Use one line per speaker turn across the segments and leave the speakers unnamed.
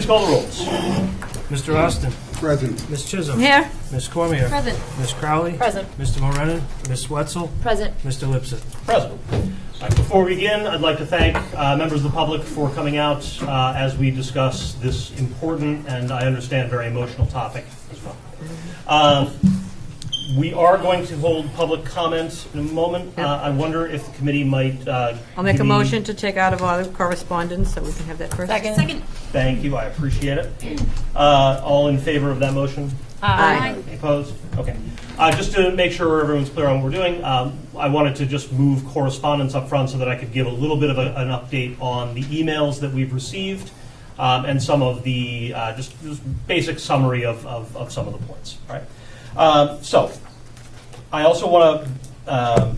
Call the rolls.
Mr. Austin.
Present.
Ms. Chisholm.
Here.
Ms. Cormier.
Present.
Ms. Crowley.
Present.
Mr. Morenin. Ms. Wetzel.
Present.
Mr. Lipset.
Present. Before we begin, I'd like to thank members of the public for coming out as we discuss this important and, I understand, very emotional topic as well. We are going to hold public comment in a moment. I wonder if the committee might...
I'll make a motion to take out of order correspondence so we can have that first.
Second.
Thank you. I appreciate it. All in favor of that motion?
Aye.
Any opposed? Okay. Just to make sure everyone's clear on what we're doing, I wanted to just move correspondence up front so that I could give a little bit of an update on the emails that we've received and some of the just basic summary of some of the points. All right. So I also want to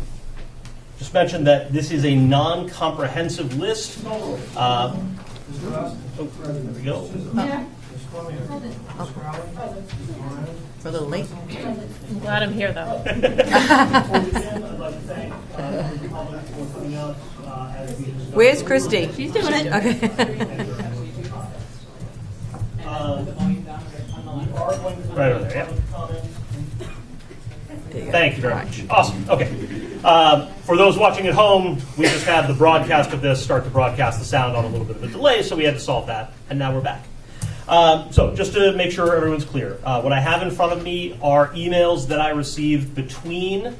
just mention that this is a non-comprehensive list. There we go.
We're a little late.
I'm glad I'm here, though.
Where's Christy?
She's doing it.
Okay.
Right over there, yeah.
There you go.
Thank you very much. Awesome. Okay. For those watching at home, we just had the broadcast of this start to broadcast the sound on a little bit of a delay, so we had to solve that, and now we're back. So just to make sure everyone's clear, what I have in front of me are emails that I received between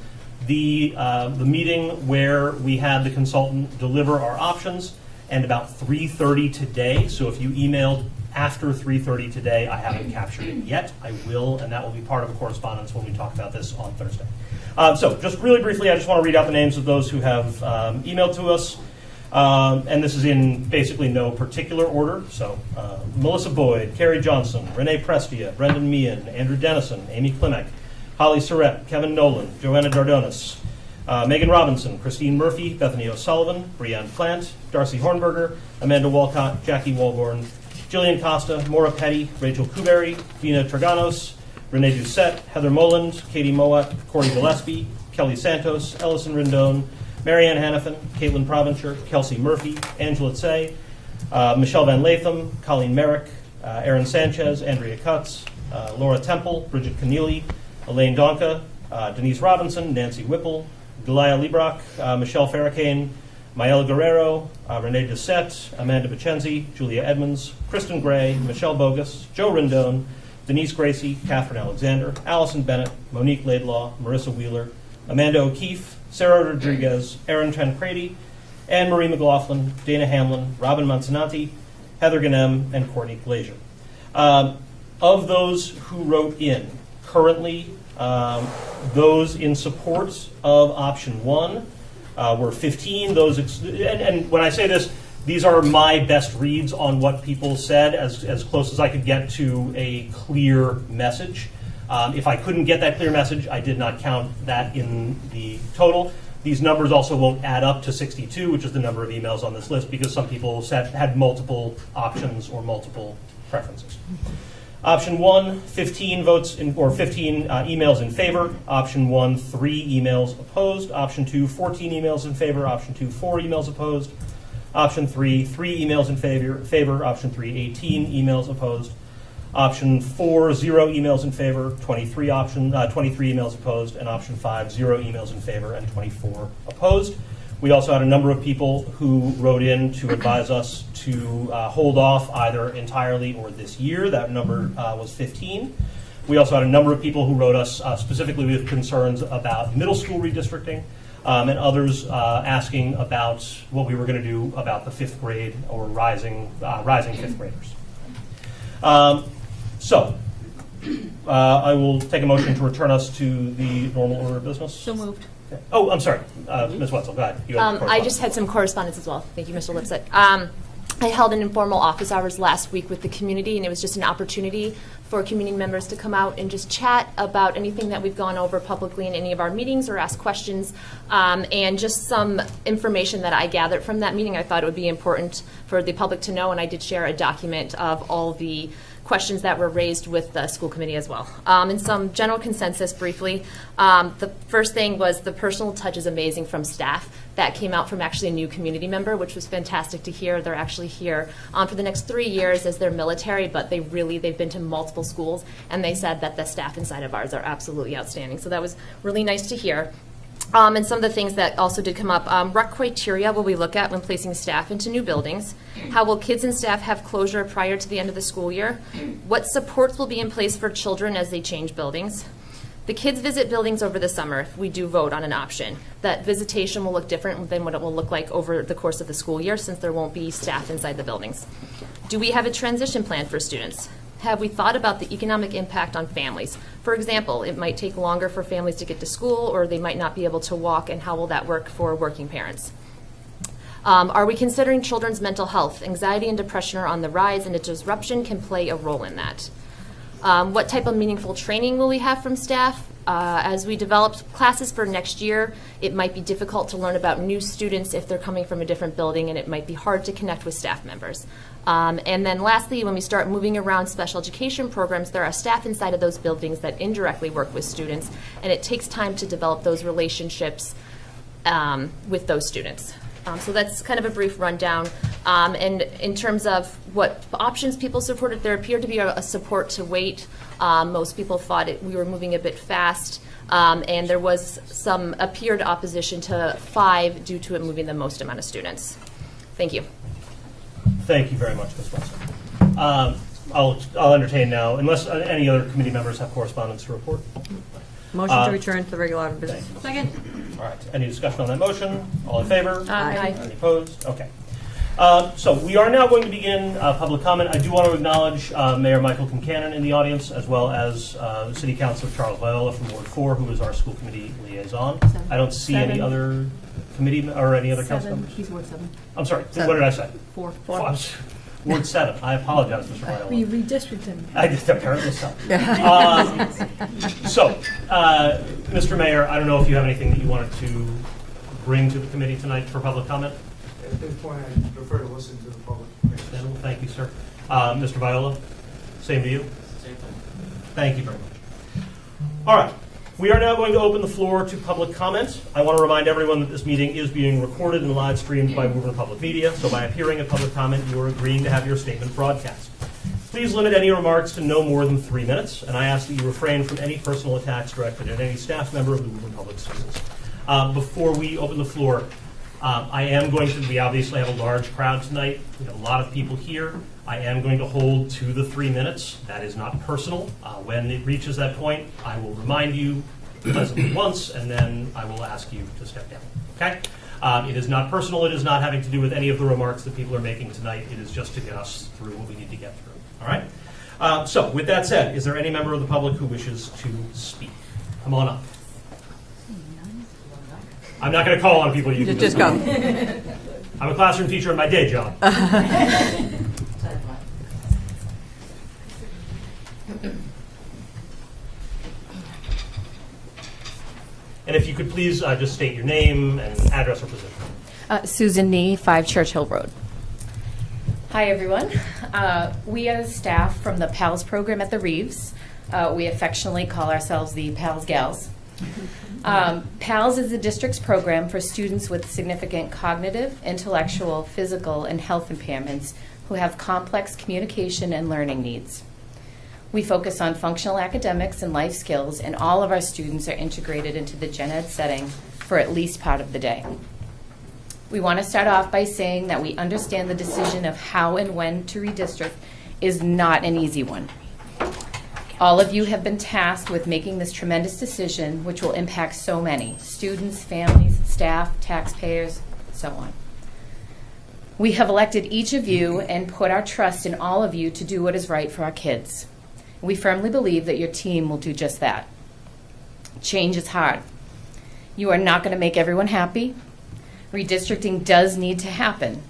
the meeting where we had the consultant deliver our options and about 3:30 today. So if you emailed after 3:30 today, I haven't captured it yet. I will, and that will be part of a correspondence when we talk about this on Thursday. So just really briefly, I just want to read out the names of those who have emailed to us. And this is in basically no particular order. So Melissa Boyd, Carrie Johnson, Renee Prestia, Brendan Meehan, Andrew Dennison, Amy Klimek, Holly Surratt, Kevin Nolan, Joanna Dardonis, Megan Robinson, Christine Murphy, Bethany O'Sullivan, Brianne Plant, Darcy Hornberger, Amanda Walcott, Jackie Walborn, Jillian Costa, Maura Petty, Rachel Kuberry, Dina Traganos, Renee Doucette, Heather Moland, Katie Mowat, Corey Gillespie, Kelly Santos, Ellison Rindone, Marianne Hannafin, Caitlin Provencher, Kelsey Murphy, Angela Tsay, Michelle Van Latham, Colleen Merrick, Aaron Sanchez, Andrea Cutts, Laura Temple, Bridget Keneally, Elaine Donka, Denise Robinson, Nancy Whipple, Delia Librock, Michelle Farrakane, Maela Guerrero, Renee Doucette, Amanda Vicenzi, Julia Edmonds, Kristen Gray, Michelle Bogus, Joe Rindone, Denise Gracie, Catherine Alexander, Allison Bennett, Monique Laidlaw, Marissa Wheeler, Amanda O'Keefe, Sarah Rodriguez, Erin Tancredi, Anne Marie McLaughlin, Dana Hamlin, Robin Mancinati, Heather Ganem, and Courtney Glazier. Of those who wrote in, currently those in support of option 1 were 15. And when I say this, these are my best reads on what people said, as close as I could get to a clear message. If I couldn't get that clear message, I did not count that in the total. These numbers also won't add up to 62, which is the number of emails on this list, because some people had multiple options or multiple preferences. Option 1, 15 votes or 15 emails in favor. Option 1, 3 emails opposed. Option 2, 14 emails in favor. Option 2, 4 emails opposed. Option 3, 3 emails in favor. Option 3, 18 emails opposed. Option 4, 0 emails in favor, 23 emails opposed, and option 5, 0 emails in favor and 24 opposed. We also had a number of people who wrote in to advise us to hold off either entirely or this year. That number was 15. We also had a number of people who wrote us specifically with concerns about middle school redistricting, and others asking about what we were going to do about the 5th grade or rising 5th graders. So, I will take a motion to return us to the normal order of business.
So moved.
Okay. Oh, I'm sorry. Ms. Wetzel, go ahead. You have
I just had some correspondence as well. Thank you, Mr. Lipset. I held an informal office hours last week with the community, and it was just an opportunity for community members to come out and just chat about anything that we've gone over publicly in any of our meetings or ask questions, and just some information that I gathered from that meeting. I thought it would be important for the public to know, and I did share a document of all the questions that were raised with the school committee as well. And some general consensus briefly. The first thing was the personal touch is amazing from staff. That came out from actually a new community member, which was fantastic to hear. They're actually here for the next 3 years as their military, but they've been to multiple schools, and they said that the staff inside of ours are absolutely outstanding. So that was really nice to hear. And some of the things that also did come up, what criteria will we look at when placing staff into new buildings? How will kids and staff have closure prior to the end of the school year? What supports will be in place for children as they change buildings? The kids visit buildings over the summer if we do vote on an option. That visitation will look different than what it will look like over the course of the school year since there won't be staff inside the buildings. Do we have a transition plan for students? Have we thought about the economic impact on families? For example, it might take longer for families to get to school, or they might not be able to walk, and how will that work for working parents? Are we considering children's mental health? Anxiety and depression are on the rise, and a disruption can play a role in that. What type of meaningful training will we have from staff? As we develop classes for next year, it might be difficult to learn about new students if they're coming from a different building, and it might be hard to connect with staff members. And then lastly, when we start moving around special education programs, there are staff inside of those buildings that indirectly work with students, and it takes time to develop those relationships with those students. So that's kind of a brief rundown. And in terms of what options people supported, there appeared to be a support to wait. Most people thought we were moving a bit fast, and there was some appeared opposition to 5 due to it moving the most amount of students. Thank you.
Thank you very much, Ms. Wesson. I'll entertain now, unless any other committee members have correspondence to report.
Motion to return to the regular order of business.
Second.
All right. Any discussion on that motion? All in favor?
Aye.
Any opposed? Okay. So we are now going to begin public comment. I do want to acknowledge Mayor Michael Kincannon in the audience, as well as City Councilor Charles Viola from Ward 4, who is our school committee liaison. I don't see any other committee or any other council members.
He's Ward 7.
I'm sorry. What did I say?
4.
Ward 7. I apologize, Mr. Viola.
We redistricted him.
I did apparently so. Mr. Mayor, I don't know if you have anything that you wanted to bring to the committee tonight for public comment.
At this point, I prefer to listen to the public.
Understandable. Thank you, sir. Mr. Viola, same to you.
Same thing.
Thank you very much. All right. We are now going to open the floor to public comment. I want to remind everyone that this meeting is being recorded and live streamed by Woburn Public Media, so by appearing at public comment, you are agreeing to have your statement broadcast. Please limit any remarks to no more than 3 minutes, and I ask that you refrain from any personal attacks directed at any staff member of the Woburn Public Schools. Before we open the floor, we obviously have a large crowd tonight. We have a lot of people here. I am going to hold to the 3 minutes. That is not personal. When it reaches that point, I will remind you pleasantly once, and then I will ask you to step down. Okay? It is not personal. It is not having to do with any of the remarks that people are making tonight. It is just to get us through what we need to get through. All right? So with that said, is there any member of the public who wishes to speak? Come on up. I'm not going to call on people. You can
Just go.
I'm a classroom teacher in my day job. And if you could please just state your name and address or position.
Susan Nee, 5 Churchill Road. Hi, everyone. We are staff from the PALS program at the Reeves. We affectionately call ourselves the PALS Gals. PALS is the district's program for students with significant cognitive, intellectual, physical, and health impairments who have complex communication and learning needs. We focus on functional academics and life skills, and all of our students are integrated into the gen ed setting for at least part of the day. We want to start off by saying that we understand the decision of how and when to redistrict is not an easy one. All of you have been tasked with making this tremendous decision, which will impact so many students, families, staff, taxpayers, so on. We have elected each of you and put our trust in all of you to do what is right for our kids. We firmly believe that your team will do just that. Change is hard. You are not going to make everyone happy. Redistricting does need to happen.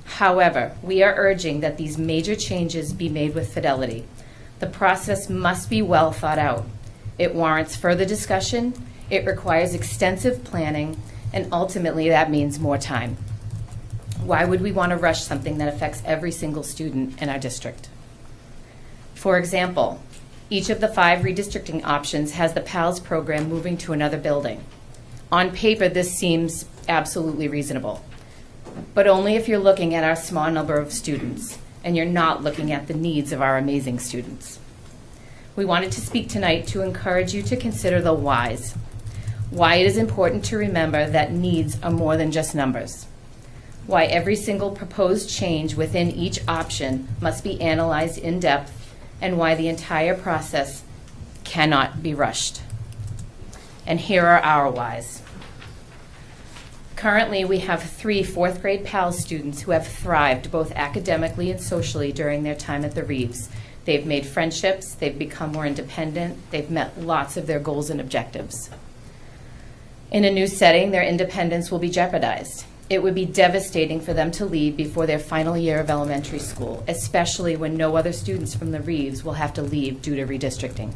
However, we are urging that these major changes be made with fidelity. The process must be well thought out. It warrants further discussion, it requires extensive planning, and ultimately that means more time. Why would we want to rush something that affects every single student in our district? For example, each of the 5 redistricting options has the PALS program moving to another building. On paper, this seems absolutely reasonable, but only if you're looking at our small number of students and you're not looking at the needs of our amazing students. We wanted to speak tonight to encourage you to consider the whys. Why it is important to remember that needs are more than just numbers. Why every single proposed change within each option must be analyzed in depth, and why the entire process cannot be rushed. And here are our whys. Currently, we have 3 4th grade PALS students who have thrived both academically and socially during their time at the Reeves. They've made friendships, they've become more independent, they've met lots of their goals and objectives. In a new setting, their independence will be jeopardized. It would be devastating for them to leave before their final year of elementary school, especially when no other students from the Reeves will have to leave due to redistricting.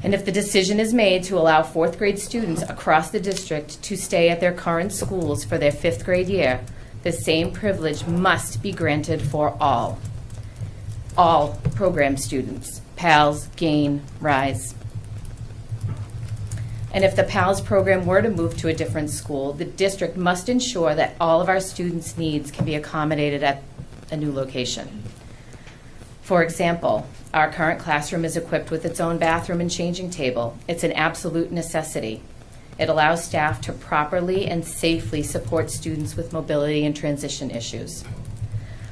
And if the decision is made to allow 4th grade students across the district to stay at their current schools for their 5th grade year, the same privilege must be granted for all program students, PALS, GAIN, RISE. And if the PALS program were to move to a different school, the district must ensure that all of our students' needs can be accommodated at a new location. For example, our current classroom is equipped with its own bathroom and changing table. It's an absolute necessity. It allows staff to properly and safely support students with mobility and transition issues.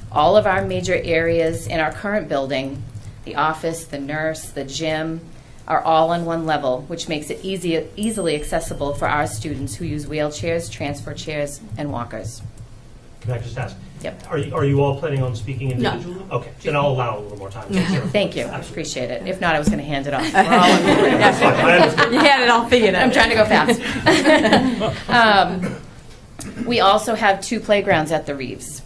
All of our major areas in our current building, the office, the nurse, the gym, are all on one level, which makes it easily accessible for our students who use wheelchairs, transfer chairs, and walkers.
Can I just ask?
Yep.
Are you all planning on speaking individually?
No.
Okay, then I'll allow a little more time.
Thank you. I appreciate it. If not, I was going to hand it off.
That's fine. I understand.
You had it all figured out.
I'm trying to go fast. We also have 2 playgrounds at the Reeves.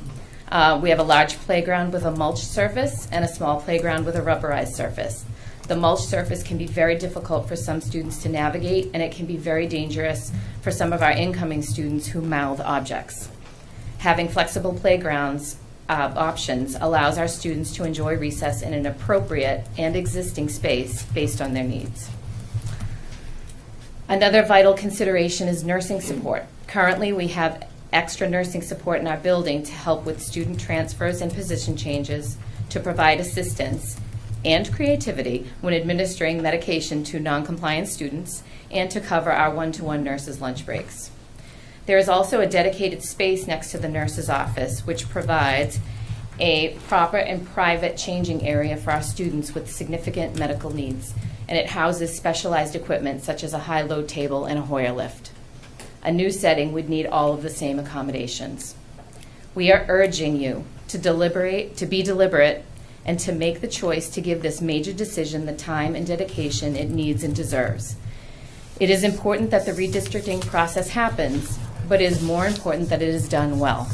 We have a large playground with a mulch surface and a small playground with a rubberized surface. The mulch surface can be very difficult for some students to navigate, and it can be very dangerous for some of our incoming students who mouth objects. Having flexible playgrounds options allows our students to enjoy recess in an appropriate and existing space based on their needs. Another vital consideration is nursing support. Currently, we have extra nursing support in our building to help with student transfers and position changes, to provide assistance and creativity when administering medication to non-compliant students, and to cover our one-to-one nurses' lunch breaks. There is also a dedicated space next to the nurse's office, which provides a proper and private changing area for our students with significant medical needs, and it houses specialized equipment such as a high-load table and a Hoyer lift. A new setting would need all of the same accommodations. We are urging you to be deliberate, and to make the choice to give this major decision the time and dedication it needs and deserves. It is important that the redistricting process happens, but it is more important that it is done well.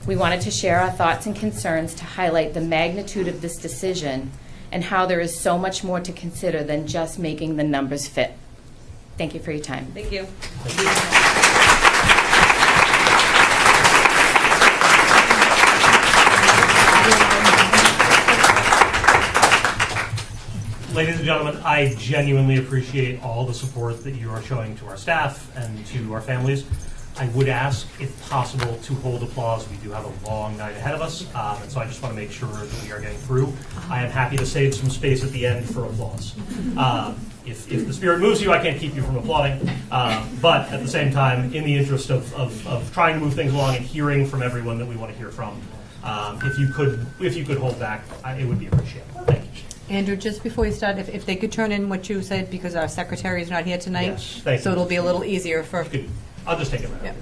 We wanted to share our thoughts and concerns to highlight the magnitude of this decision and how there is so much more to consider than just making the numbers fit. Thank you for your time.
Thank you.
Ladies and gentlemen, I genuinely appreciate all the support that you are showing to our staff and to our families. I would ask, if possible, to hold applause. We do have a long night ahead of us, and so I just want to make sure that we are getting through. I am happy to save some space at the end for applause. If the spirit moves you, I can't keep you from applauding, but at the same time, in the interest of trying to move things along and hearing from everyone that we want to hear from, if you could hold back, it would be appreciated. Thank you.
Andrew, just before you start, if they could turn in what you said, because our secretary is not here tonight.
Yes, thank
so
you.
it'll be a little easier for.
Good. I'll just take it right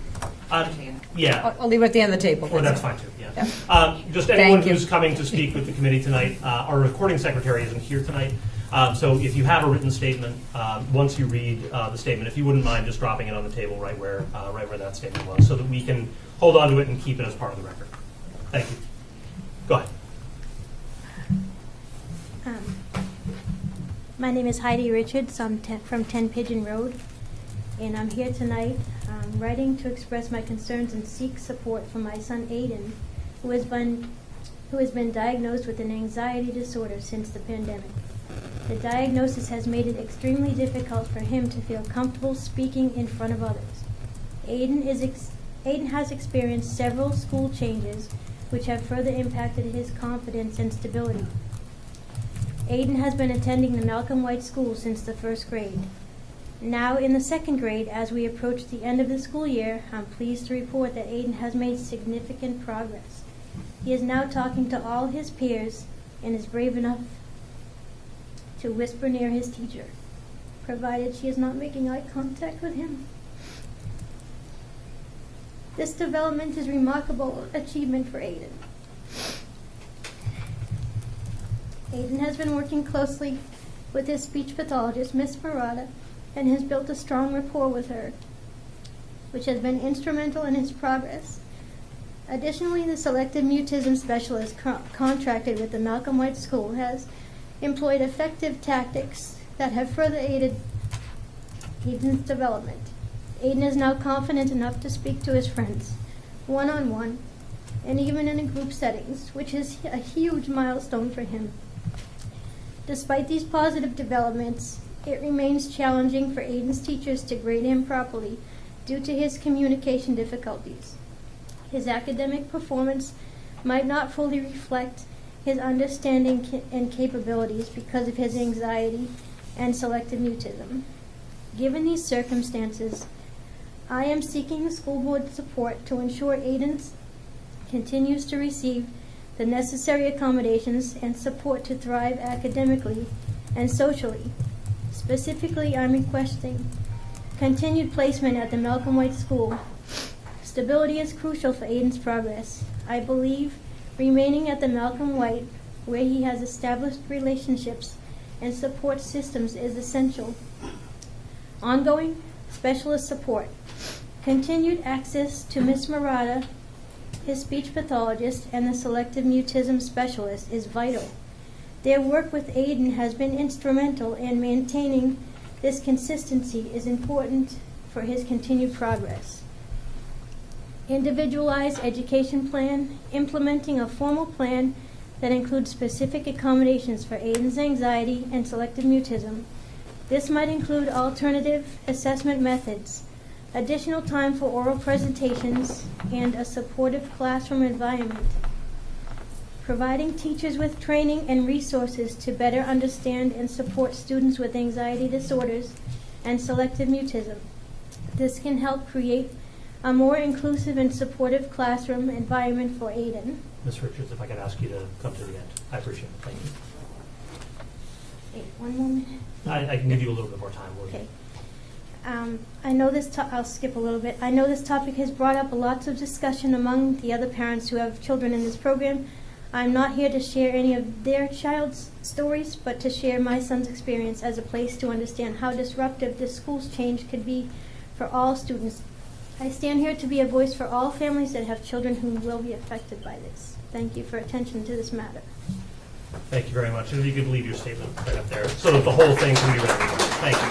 Yeah.
Yeah.
I'll leave it at the end of the table.
Well, that's fine too, yeah.
Yeah.
Just anyone
Thank you.
who's coming to speak with the committee tonight, our recording secretary isn't here tonight. So if you have a written statement, once you read the statement, if you wouldn't mind just dropping it on the table right where that statement was, so that we can hold on to it and keep it as part of the record. Thank you. Go ahead.
My name is Heidi Richards. I'm from 10 Pigeon Road, and I'm here tonight writing to express my concerns and seek support for my son Aiden, who has been who has been diagnosed with an anxiety disorder since the pandemic. The diagnosis has made it extremely difficult for him to feel comfortable speaking in front of others. Aiden has experienced several school changes which have further impacted his confidence and stability. Aiden has been attending the Malcolm White School since the 1st grade. Now in the 2nd grade, as we approach the end of the school year, I'm pleased to report that Aiden has made significant progress. He is now talking to all his peers and is brave enough to whisper near his teacher, provided she is not making eye contact with him. This development is a remarkable achievement for Aiden. Aiden has been working closely with his speech pathologist, Miss Murata, and has built a strong rapport with her, which has been instrumental in his progress. Additionally, the selective mutism specialist contracted with the Malcolm White School has employed effective tactics that have further aided Aiden's development. Aiden is now confident enough to speak to his friends, one-on-one, and even in group settings, which is a huge milestone for him. Despite these positive developments, it remains challenging for Aiden's teachers to grade him properly due to his communication difficulties. His academic performance might not fully reflect his understanding and capabilities because of his anxiety and selective mutism. Given these circumstances, I am seeking the school board support to ensure Aiden continues to receive the necessary accommodations and support to thrive academically and socially. Specifically, I'm requesting continued placement at the Malcolm White School. Stability is crucial for Aiden's progress. I believe remaining at the Malcolm White, where he has established relationships and support systems, is essential. Ongoing specialist support. Continued access to Ms. Murata, his speech pathologist, and the selective mutism specialist is vital. Their work with Aiden has been instrumental in maintaining this consistency is important for his continued progress. Individualized education plan, implementing a formal plan that includes specific accommodations for Aiden's anxiety and selective mutism. This might include alternative assessment methods, additional time for oral presentations, and a supportive classroom environment. Providing teachers with training and resources to better understand and support students with anxiety disorders and selective mutism. This can help create a more inclusive and supportive classroom environment for Aiden.
Ms. Richards, if I could ask you to come to the end. I appreciate it. Thank you.
Wait, one moment.
I can give you a little bit more time.
Okay. I know this. I'll skip a little bit. I know this topic has brought up lots of discussion among the other parents who have children in this program. I'm not here to share any of their child's stories, but to share my son's experience as a place to understand how disruptive this school's change could be for all students. I stand here to be a voice for all families that have children who will be affected by this. Thank you for attention to this matter.
Thank you very much. And if you could leave your statement right up there so that the whole thing can be read. Thank you.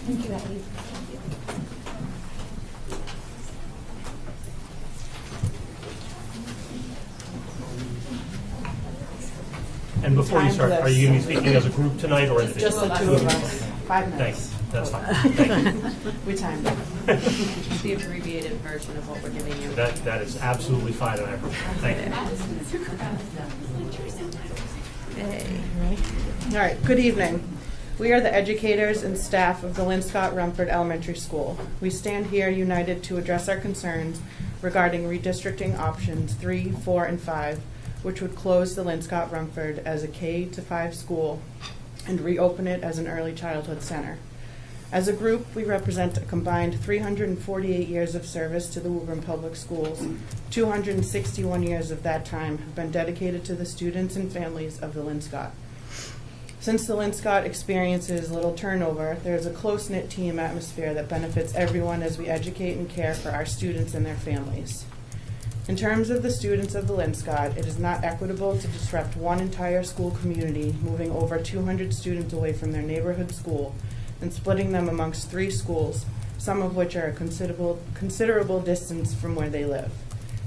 Thank you, Abby.
And before you start, are you going to be speaking as a group tonight or individually?
Just the two of us. 5 minutes.
Thanks. That's fine. Thank you.
We timed it. The abbreviated version of what we're giving you.
That is absolutely fine, and I appreciate it. Thank you.
All right, good evening. We are the educators and staff of the Linscott Rumford Elementary School. We stand here united to address our concerns regarding redistricting options 3, 4, and 5, which would close the Linscott Rumford as a K-5 school and reopen it as an early childhood center. As a group, we represent a combined 348 years of service to the Woburn Public Schools. 261 years of that time have been dedicated to the students and families of the Linscott. Since the Linscott experiences little turnover, there is a close-knit team atmosphere that benefits everyone as we educate and care for our students and their families. In terms of the students of the Linscott, it is not equitable to disrupt one entire school community, moving over 200 students away from their neighborhood school and splitting them amongst 3 schools, some of which are a considerable distance from where they live.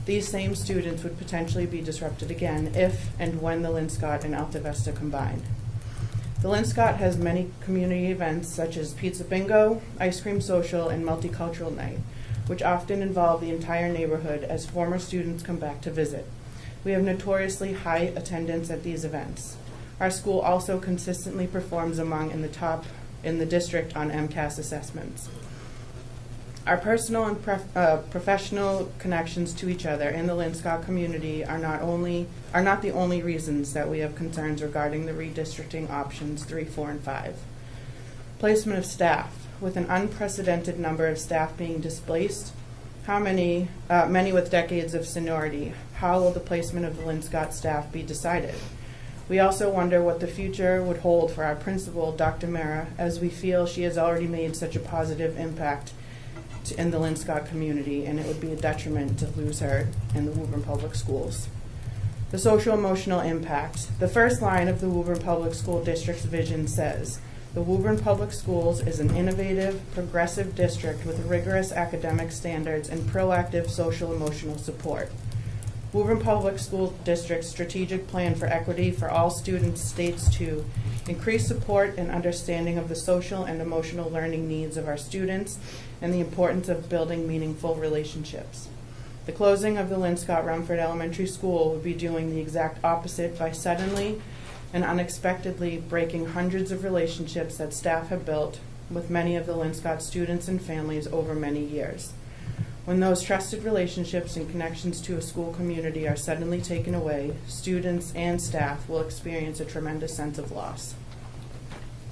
These same students would potentially be disrupted again if and when the Linscott and Alta Vista combine. The Linscott has many community events such as pizza bingo, ice cream social, and multicultural night, which often involve the entire neighborhood as former students come back to visit. We have notoriously high attendance at these events. Our school also consistently performs among in the top in the district on MCAS assessments. Our personal and professional connections to each other in the Linscott community are not the only reasons that we have concerns regarding the redistricting options 3, 4, and 5. Placement of staff. With an unprecedented number of staff being displaced, many with decades of seniority, how will the placement of the Linscott staff be decided? We also wonder what the future would hold for our principal, Dr. Mara, as we feel she has already made such a positive impact in the Linscott community, and it would be a detriment to lose her in the Woburn Public Schools. The social-emotional impact. The first line of the Woburn Public School District's vision says, "The Woburn Public Schools is an innovative, progressive district with rigorous academic standards and proactive social-emotional support." Woburn Public School District's strategic plan for equity for all students states to increase support and understanding of the social and emotional learning needs of our students and the importance of building meaningful relationships. The closing of the Linscott Rumford Elementary School would be doing the exact opposite by suddenly and unexpectedly breaking hundreds of relationships that staff have built with many of the Linscott students and families over many years. When those trusted relationships and connections to a school community are suddenly taken away, students and staff will experience a tremendous sense of loss.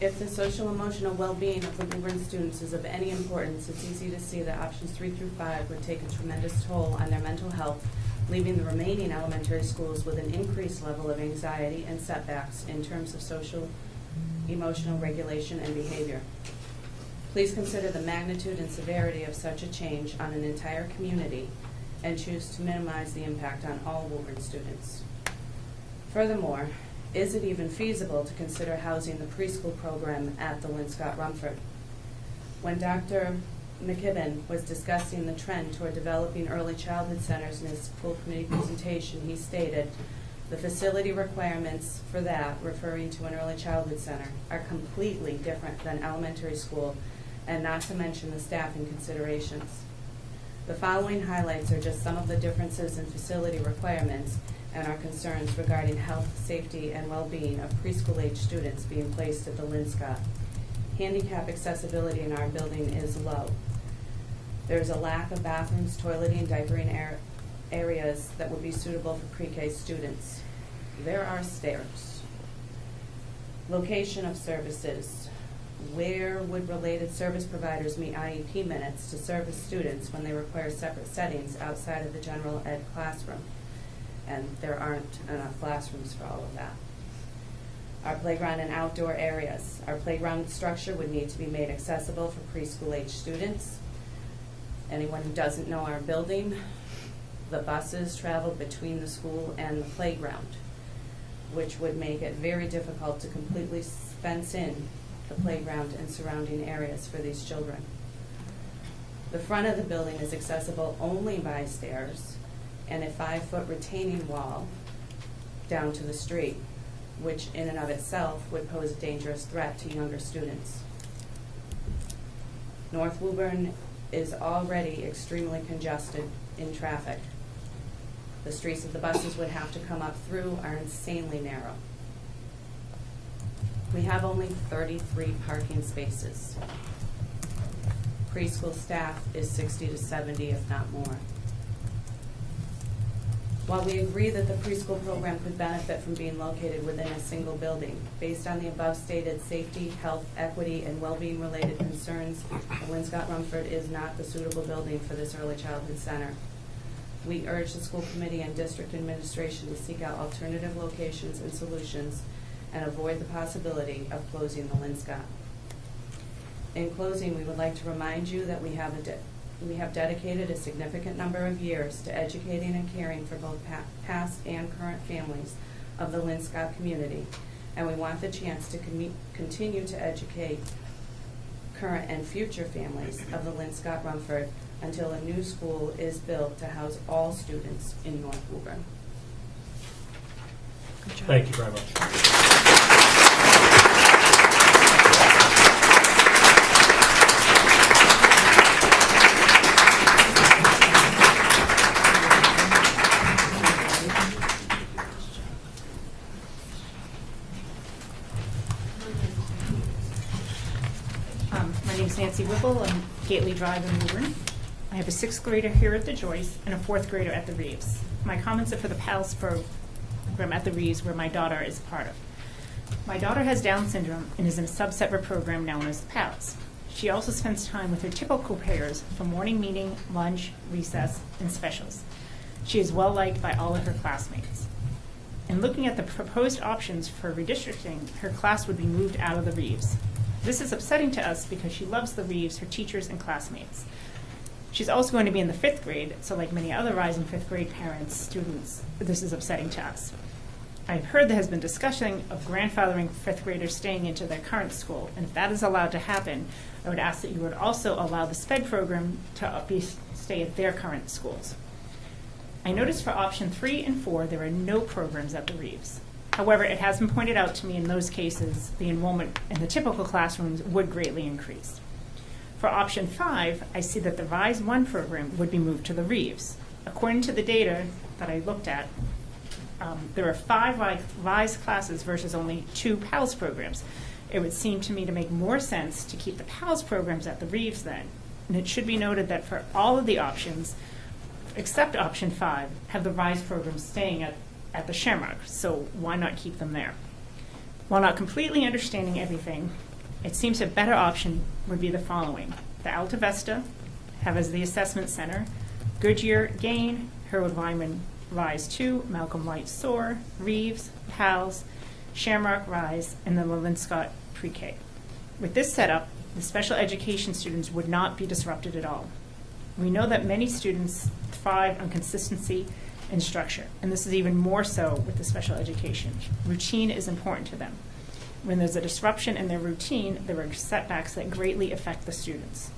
If the social emotional well-being of the Woburn students is of any importance, it's easy to see that options 3 through 5 would take a tremendous toll on their mental health, leaving the remaining elementary schools with an increased level of anxiety and setbacks in terms of social emotional regulation and behavior. Please consider the magnitude and severity of such a change on an entire community and choose to minimize the impact on all Woburn students. Furthermore, is it even feasible to consider housing the preschool program at the Linscott Rumford? When Dr. McKibben was discussing the trend toward developing early childhood centers in his school committee presentation, he stated, "The facility requirements for that," referring to an early childhood center, "are completely different than elementary school, and not to mention the staffing considerations." The following highlights are just some of the differences in facility requirements and our concerns regarding health, safety, and well-being of preschool-age students being placed at the Linscott. Handicap accessibility in our building is low. There is a lack of bathrooms, toileting, and diapering areas that would be suitable for pre-K students. There are stairs. Location of services. Where would related service providers meet IEP minutes to service students when they require separate settings outside of the general ed classroom? And there aren't enough classrooms for all of that. Our playground and outdoor areas. Our playground structure would need to be made accessible for preschool age students. Anyone who doesn't know our building, the buses travel between the school and the playground, which would make it very difficult to completely fence in the playground and surrounding areas for these children. The front of the building is accessible only by stairs and a 5-foot retaining wall down to the street, which in and of itself would pose a dangerous threat to younger students. North Woburn is already extremely congested in traffic. The streets that the buses would have to come up through are insanely narrow. We have only 33 parking spaces. Preschool staff is 60 to 70, if not more. While we agree that the preschool program could benefit from being located within a single building, based on the above stated safety, health, equity, and well-being related concerns, the Linscott Rumford is not the suitable building for this early childhood center. We urge the school committee and district administration to seek out alternative locations and solutions and avoid the possibility of closing the Linscott. In closing, we would like to remind you that we have dedicated a significant number of years to educating and caring for both past and current families of the Linscott community, and we want the chance to continue to educate current and future families of the Linscott Rumford until a new school is built to house all students in North Woburn.
Thank you very much.
My name's Nancy Whipple. I'm Gately Drive in Woburn. I have a 6th grader here at the Joyce and a 4th grader at the Reeves. My comments are for the PALS program at the Reeves, where my daughter is part of. My daughter has Down syndrome and is in a subset of a program known as the PALS. She also spends time with her typical peers for morning meeting, lunch, recess, and specials. She is well liked by all of her classmates. In looking at the proposed options for redistricting, her class would be moved out of the Reeves. This is upsetting to us because she loves the Reeves, her teachers, and classmates. She's also going to be in the 5th grade, so like many other rising 5th grade parents, students, this is upsetting to us. I've heard there has been discussion of grandfathering 5th graders staying into their current school, and if that is allowed to happen, I would ask that you would also allow the SPED program to stay at their current schools. I noticed for option 3 and 4, there are no programs at the Reeves. However, it has been pointed out to me in those cases, the enrollment in the typical classrooms would greatly increase. For option 5, I see that the RISE 1 program would be moved to the Reeves. According to the data that I looked at, there are 5 RISE classes versus only 2 PALS programs. It would seem to me to make more sense to keep the PALS programs at the Reeves then. And it should be noted that for all of the options, except option 5, have the RISE programs staying at the Shamrock, so why not keep them there? While not completely understanding everything, it seems a better option would be the following. The Alta Vista have as the assessment center, Goodyear, Gain, Herwood Wyman, Rise 2, Malcolm Light Soar, Reeves, PALS, Shamrock Rise, and the Linscott Pre-K. With this setup, the special education students would not be disrupted at all. We know that many students thrive on consistency and structure, and this is even more so with the special education. Routine is important to them. When there's a disruption in their routine, there are setbacks that greatly affect the students.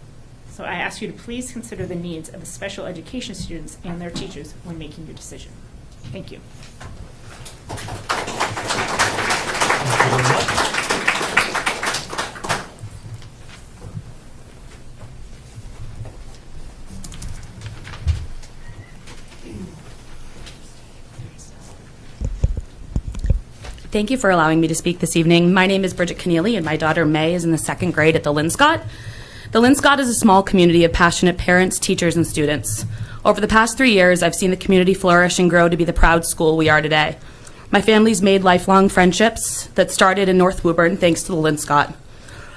So I ask you to please consider the needs of the special education students and their teachers when making your decision. Thank you.
Thank you very much.
Thank you for allowing me to speak this evening. My name is Bridget Keneally, and my daughter May is in the 2nd grade at the Linscott. The Linscott is a small community of passionate parents, teachers, and students. Over the past 3 years, I've seen the community flourish and grow to be the proud school we are today. My family's made lifelong friendships that started in North Woburn thanks to the Linscott.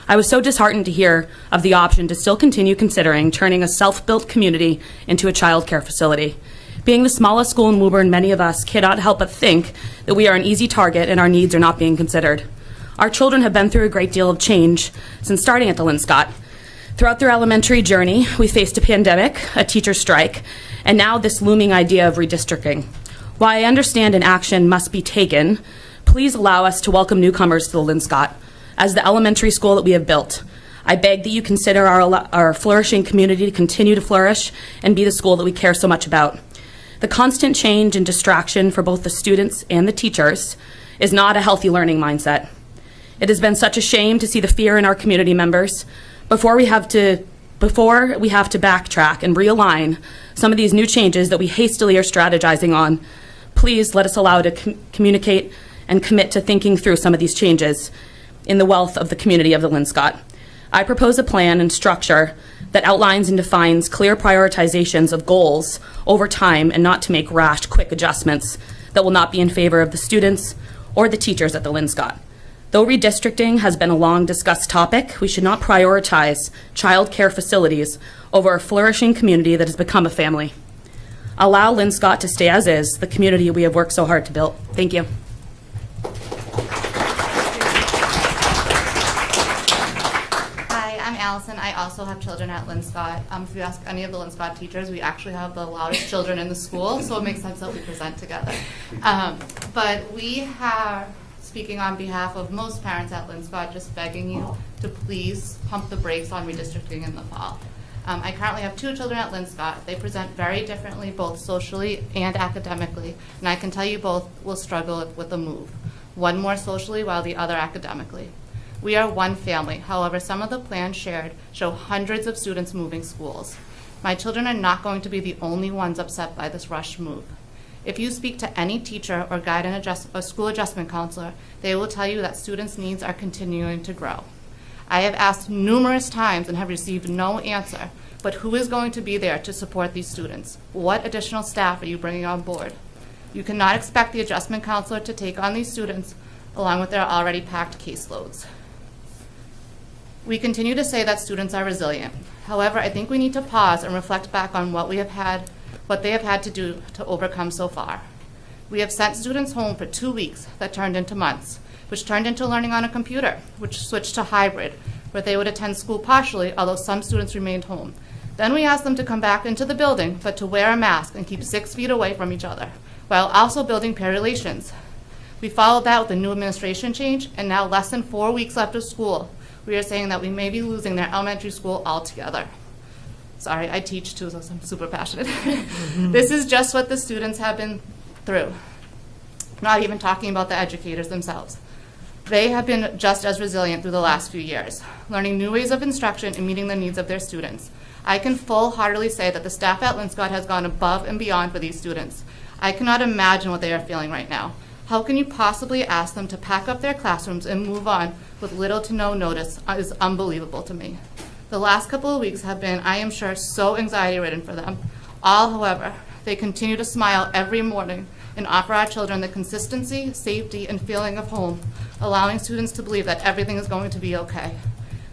I was so disheartened to hear of the option to still continue considering turning a self-built community into a child care facility. Being the smallest school in Woburn, many of us cannot help but think that we are an easy target and our needs are not being considered. Our children have been through a great deal of change since starting at the Linscott. Throughout their elementary journey, we faced a pandemic, a teacher strike, and now this looming idea of redistricting. While I understand an action must be taken, please allow us to welcome newcomers to the Linscott as the elementary school that we have built. I beg that you consider our flourishing community to continue to flourish and be the school that we care so much about. The constant change and distraction for both the students and the teachers is not a healthy learning mindset. It has been such a shame to see the fear in our community members before we have to backtrack and realign some of these new changes that we hastily are strategizing on. Please let us allow to communicate and commit to thinking through some of these changes in the wealth of the community of the Linscott. I propose a plan and structure that outlines and defines clear prioritizations of goals over time and not to make rash, quick adjustments that will not be in favor of the students or the teachers at the Linscott. Though redistricting has been a long discussed topic, we should not prioritize child care facilities over a flourishing community that has become a family. Allow Linscott to stay as is, the community we have worked so hard to build. Thank you.
Allison. I also have children at Linscott. If you ask any of the Linscott teachers, we actually have the loudest children in the school, so it makes sense that we present together. But we have, speaking on behalf of most parents at Linscott, just begging you to please pump the brakes on redistricting in the fall. I currently have 2 children at Linscott. They present very differently, both socially and academically, and I can tell you both will struggle with the move. One more socially while the other academically. We are one family. However, some of the plans shared show hundreds of students moving schools. My children are not going to be the only ones upset by this rushed move. If you speak to any teacher or or school adjustment counselor, they will tell you that students' needs are continuing to grow. I have asked numerous times and have received no answer, but who is going to be there to support these students? What additional staff are you bringing on board? You cannot expect the adjustment counselor to take on these students along with their already packed caseloads. We continue to say that students are resilient. However, I think we need to pause and reflect back on what they have had to do to overcome so far. We have sent students home for 2 weeks that turned into months, which turned into learning on a computer, which switched to hybrid, where they would attend school partially, although some students remained home. Then we asked them to come back into the building, but to wear a mask and keep 6 feet away from each other, while also building peer relations. We followed that with a new administration change, and now less than 4 weeks left of school, we are saying that we may be losing their elementary school altogether. Sorry, I teach too, so I'm super passionate. This is just what the students have been through. Not even talking about the educators themselves. They have been just as resilient through the last few years, learning new ways of instruction and meeting the needs of their students. I can full-heartedly say that the staff at Linscott has gone above and beyond for these students. I cannot imagine what they are feeling right now. How can you possibly ask them to pack up their classrooms and move on with little to no notice is unbelievable to me. The last couple of weeks have been, I am sure, so anxiety-ridden for them. All, however, they continue to smile every morning and offer our children the consistency, safety, and feeling of home, allowing students to believe that everything is going to be okay.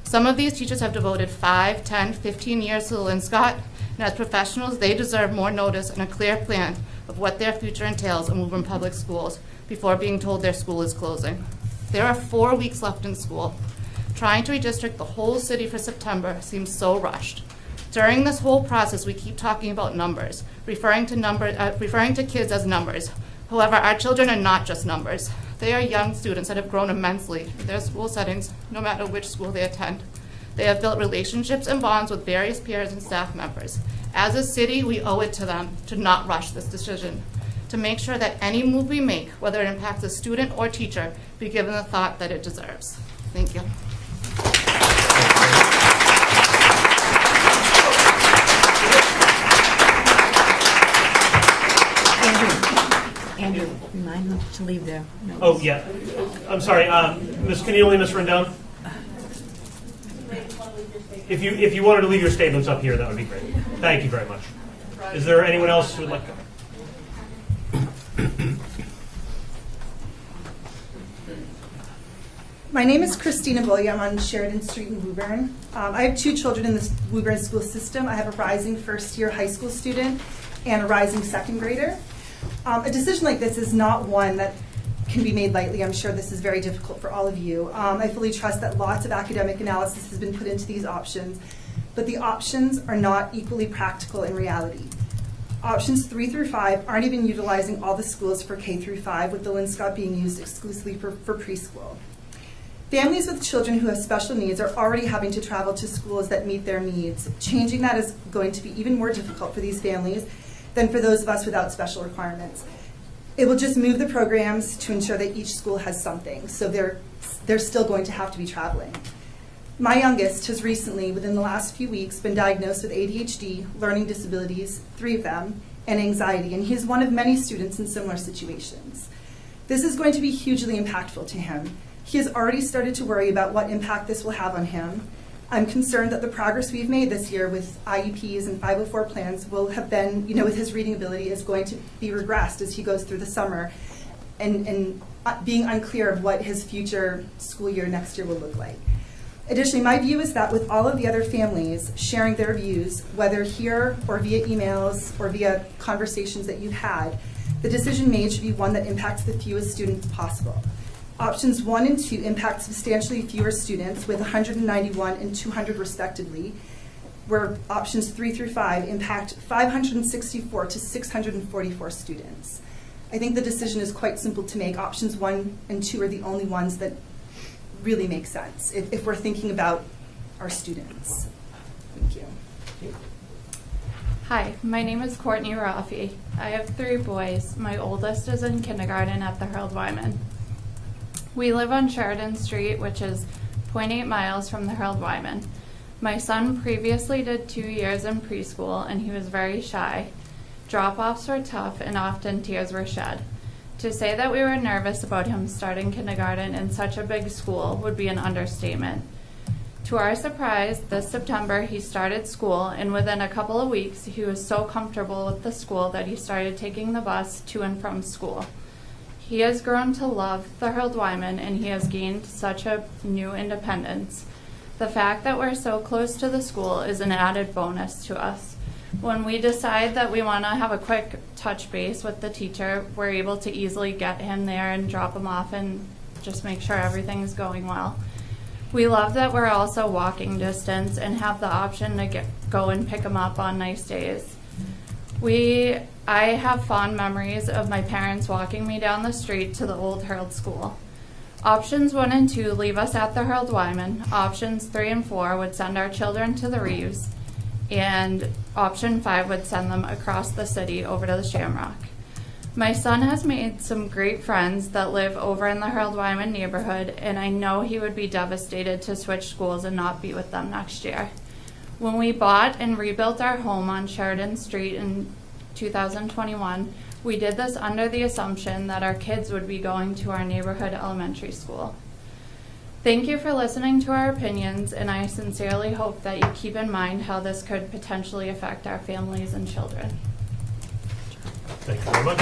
Some of these teachers have devoted 5, 10, 15 years to Linscott, and as professionals, they deserve more notice and a clear plan of what their future entails in Woburn Public Schools before being told their school is closing. There are 4 weeks left in school. Trying to redistrict the whole city for September seems so rushed. During this whole process, we keep talking about numbers, referring to kids as numbers. However, our children are not just numbers. They are young students that have grown immensely in their school settings, no matter which school they attend. They have built relationships and bonds with various peers and staff members. As a city, we owe it to them to not rush this decision, to make sure that any move we make, whether it impacts a student or teacher, be given the thought that it deserves. Thank you.
Andrew, remind them to leave their notes.
Oh, yeah. I'm sorry, Ms. Keneally, Ms. Rendon? If you wanted to leave your statements up here, that would be great. Thank you very much. Is there anyone else who would like to?
My name is Christina Bully. I'm on Sheridan Street in Woburn. I have 2 children in the Woburn school system. I have a rising first-year high school student and a rising second grader. A decision like this is not one that can be made lightly. I'm sure this is very difficult for all of you. I fully trust that lots of academic analysis has been put into these options, but the options are not equally practical in reality. Options 3 through 5 aren't even utilizing all the schools for K through 5, with the Linscott being used exclusively for preschool. Families with children who have special needs are already having to travel to schools that meet their needs. Changing that is going to be even more difficult for these families than for those of us without special requirements. It will just move the programs to ensure that each school has something, so they're still going to have to be traveling. My youngest has recently, within the last few weeks, been diagnosed with ADHD, learning disabilities, 3 of them, and anxiety, and he's one of many students in similar situations. This is going to be hugely impactful to him. He has already started to worry about what impact this will have on him. I'm concerned that the progress we've made this year with IEPs and 504 plans will have been, with his reading ability, is going to be regressed as he goes through the summer and being unclear of what his future school year next year will look like. Additionally, my view is that with all of the other families sharing their views, whether here or via emails or via conversations that you've had, the decision made should be one that impacts the fewest students possible. Options 1 and 2 impact substantially fewer students, with 191 and 200 respectively, where options 3 through 5 impact 564 to 644 students. I think the decision is quite simple to make. Options 1 and 2 are the only ones that really make sense if we're thinking about our students. Thank you.
Hi, my name is Courtney Rafi. I have 3 boys. My oldest is in kindergarten at the Harold Wyman. We live on Sheridan Street, which is 0.8 miles from the Harold Wyman. My son previously did 2 years in preschool, and he was very shy. Drop-offs were tough, and often tears were shed. To say that we were nervous about him starting kindergarten in such a big school would be an understatement. To our surprise, this September he started school, and within a couple of weeks he was so comfortable with the school that he started taking the bus to and from school. He has grown to love the Harold Wyman, and he has gained such a new independence. The fact that we're so close to the school is an added bonus to us. When we decide that we want to have a quick touch base with the teacher, we're able to easily get him there and drop him off and just make sure everything's going well. We love that we're also walking distance and have the option to go and pick him up on nice days. I have fond memories of my parents walking me down the street to the old Harold School. Options 1 and 2 leave us at the Harold Wyman. Options 3 and 4 would send our children to the Reeves, and option 5 would send them across the city over to the Shamrock. My son has made some great friends that live over in the Harold Wyman neighborhood, and I know he would be devastated to switch schools and not be with them next year. When we bought and rebuilt our home on Sheridan Street in 2021, we did this under the assumption that our kids would be going to our neighborhood elementary school. Thank you for listening to our opinions, and I sincerely hope that you keep in mind how this could potentially affect our families and children.
Thank you very much.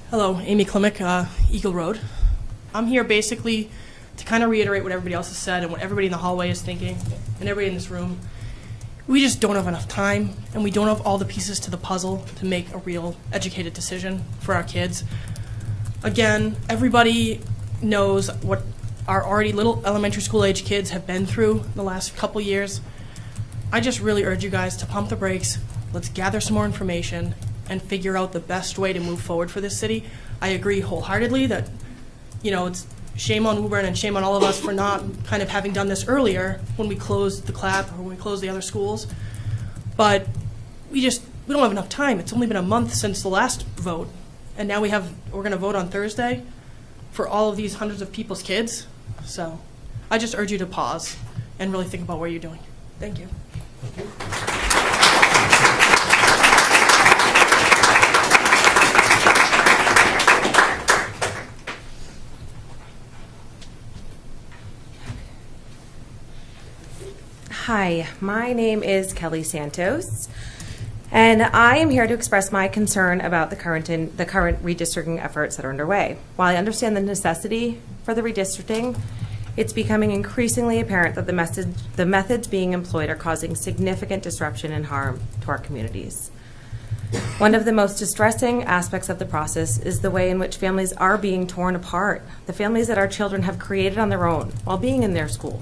Hello, Amy Klimek, Eagle Road. I'm here basically to kind of reiterate what everybody else has said and what everybody in the hallway is thinking and everybody in this room. We just don't have enough time, and we don't have all the pieces to the puzzle to make a real educated decision for our kids. Again, everybody knows what our already little elementary school age kids have been through the last couple years. I just really urge you guys to pump the brakes. Let's gather some more information and figure out the best way to move forward for this city. I agree wholeheartedly that, it's shame on Woburn and shame on all of us for not kind of having done this earlier when we closed the CLAP or when we closed the other schools. But we don't have enough time. It's only been a month since the last vote, and now we're going to vote on Thursday for all of these hundreds of people's kids. So I just urge you to pause and really think about what you're doing. Thank you.
Thank you.
Hi, my name is Kelly Santos, and I am here to express my concern about the current redistricting efforts that are underway. While I understand the necessity for the redistricting, it's becoming increasingly apparent that the methods being employed are causing significant disruption and harm to our communities. One of the most distressing aspects of the process is the way in which families are being torn apart, the families that our children have created on their own while being in their school.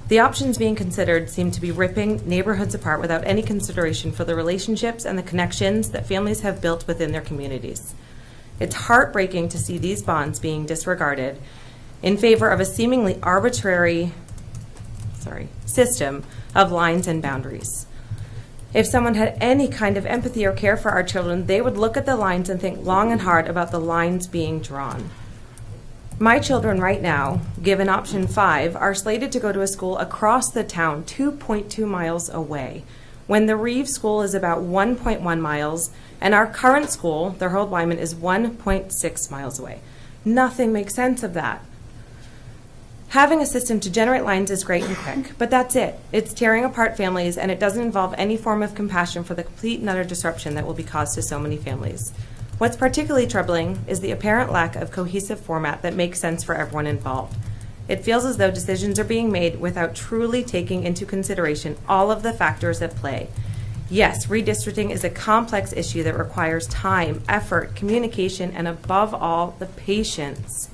The options being considered seem to be ripping neighborhoods apart without any consideration for the relationships and the connections that families have built within their communities. It's heartbreaking to see these bonds being disregarded in favor of a seemingly arbitrary system of lines and boundaries. If someone had any kind of empathy or care for our children, they would look at the lines and think long and hard about the lines being drawn. My children right now, given option 5, are slated to go to a school across the town 2.2 miles away, when the Reeves School is about 1.1 miles, and our current school, the Harold Wyman, is 1.6 miles away. Nothing makes sense of that. Having a system to generate lines is great and quick, but that's it. It's tearing apart families, and it doesn't involve any form of compassion for the complete and utter disruption that will be caused to so many families. What's particularly troubling is the apparent lack of cohesive format that makes sense for everyone involved. It feels as though decisions are being made without truly taking into consideration all of the factors at play. Yes, redistricting is a complex issue that requires time, effort, communication, and above all, the patience.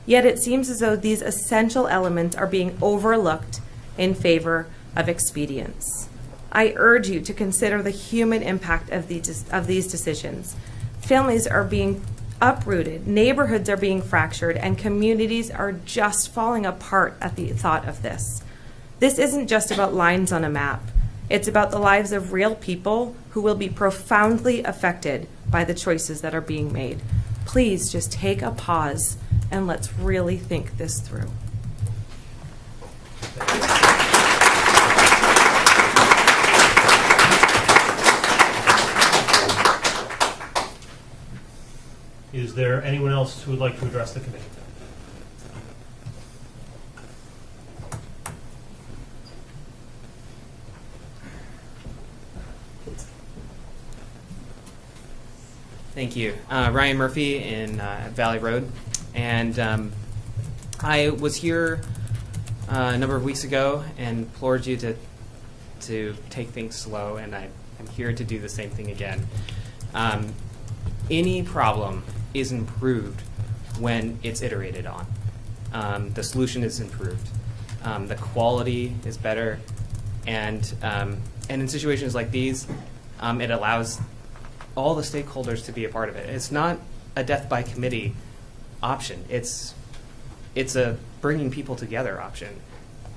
Yet it seems as though these essential elements are being overlooked in favor of expedience. I urge you to consider the human impact of these decisions. Families are being uprooted, neighborhoods are being fractured, and communities are just falling apart at the thought of this. This isn't just about lines on a map. It's about the lives of real people who will be profoundly affected by the choices that are being made. Please just take a pause and let's really think this through.
Is there anyone else who would like to address the committee?
Thank you. Ryan Murphy in Valley Road. And I was here a number of weeks ago and implored you to take things slow, and I'm here to do the same thing again. Any problem is improved when it's iterated on. The solution is improved. The quality is better. And in situations like these, it allows all the stakeholders to be a part of it. It's not a death by committee option. It's a bringing people together option.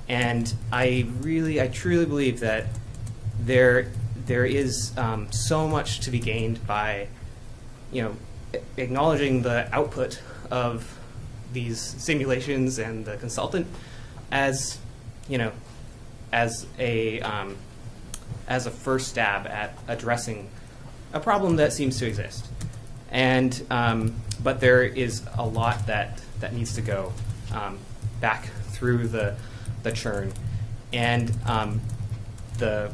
And I truly believe that there is so much to be gained by, acknowledging the output of these simulations and the consultant as a first stab at addressing a problem that seems to exist. And but there is a lot that needs to go back through the churn. And the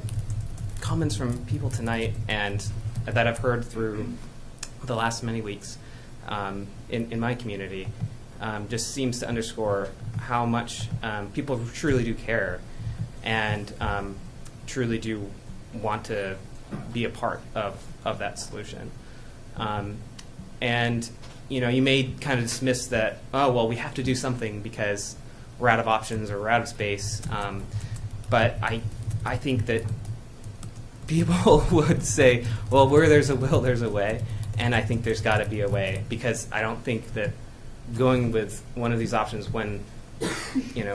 comments from people tonight and that I've heard through the last many weeks in my community just seems to underscore how much people truly do care and truly do want to be a part of that solution. And you may kind of dismiss that, oh, well, we have to do something because we're out of options or we're out of space. But I think that people would say, well, where there's a will, there's a way. And I think there's got to be a way, because I don't think that going with one of these options when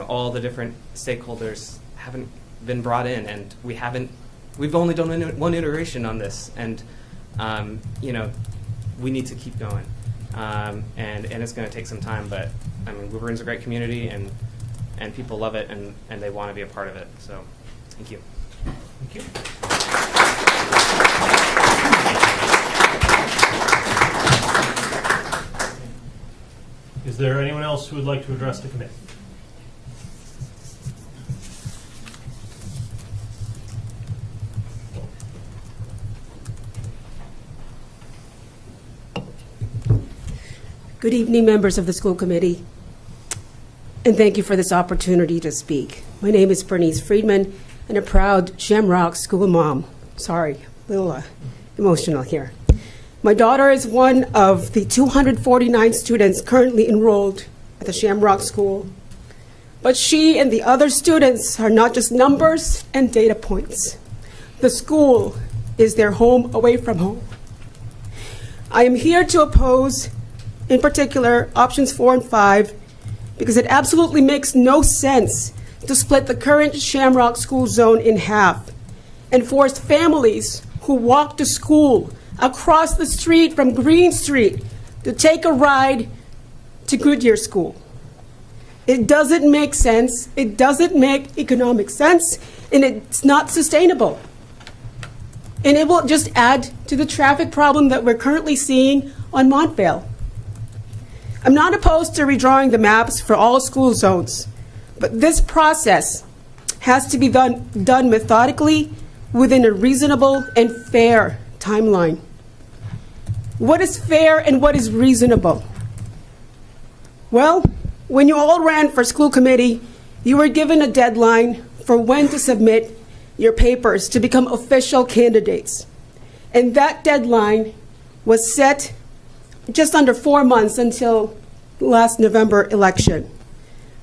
all the different stakeholders haven't been brought in, and we've only done one iteration on this, and we need to keep going, and it's going to take some time. But I mean, Woburn's a great community, and people love it, and they want to be a part of it. So, thank you.
Thank you. Is there anyone else who would like to address the committee?
Good evening, members of the school committee, and thank you for this opportunity to speak. My name is Bernice Friedman, and a proud Shamrock School mom. Sorry, a little emotional here. My daughter is one of the 249 students currently enrolled at the Shamrock School, but she and the other students are not just numbers and data points. The school is their home away from home. I am here to oppose, in particular, options 4 and 5, because it absolutely makes no sense to split the current Shamrock School zone in half and force families who walk to school across the street from Green Street to take a ride to Goodyear School. It doesn't make sense, it doesn't make economic sense, and it's not sustainable. And it will just add to the traffic problem that we're currently seeing on Montvale. I'm not opposed to redrawing the maps for all school zones, but this process has to be done methodically within a reasonable and fair timeline. What is fair and what is reasonable? Well, when you all ran for school committee, you were given a deadline for when to submit your papers to become official candidates. And that deadline was set just under 4 months until last November election.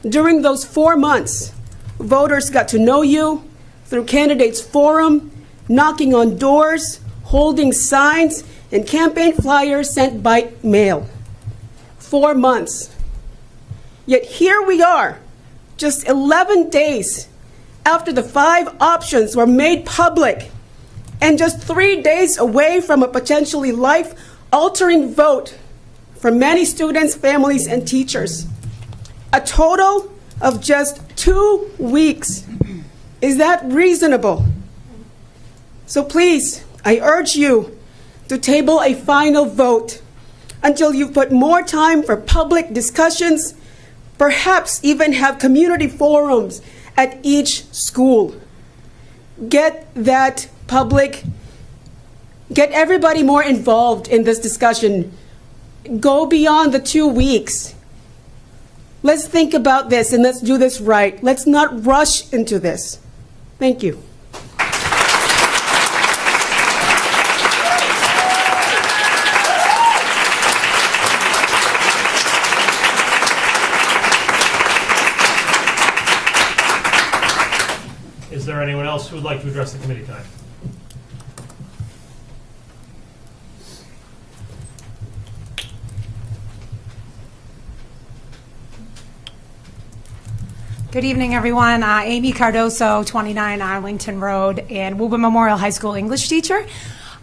During those 4 months, voters got to know you through candidates forum, knocking on doors, holding signs, and campaign flyers sent by mail. 4 months. Yet here we are, just 11 days after the 5 options were made public, and just 3 days away from a potentially life-altering vote for many students, families, and teachers. A total of just 2 weeks. Is that reasonable? So please, I urge you to table a final vote until you've put more time for public discussions, perhaps even have community forums at each school. Get everybody more involved in this discussion. Go beyond the 2 weeks. Let's think about this and let's do this right. Let's not rush into this. Thank you.
Is there anyone else who would like to address the committee tonight?
Good evening, everyone. Amy Cardoso, 29 Arlington Road, and Woburn Memorial High School English teacher.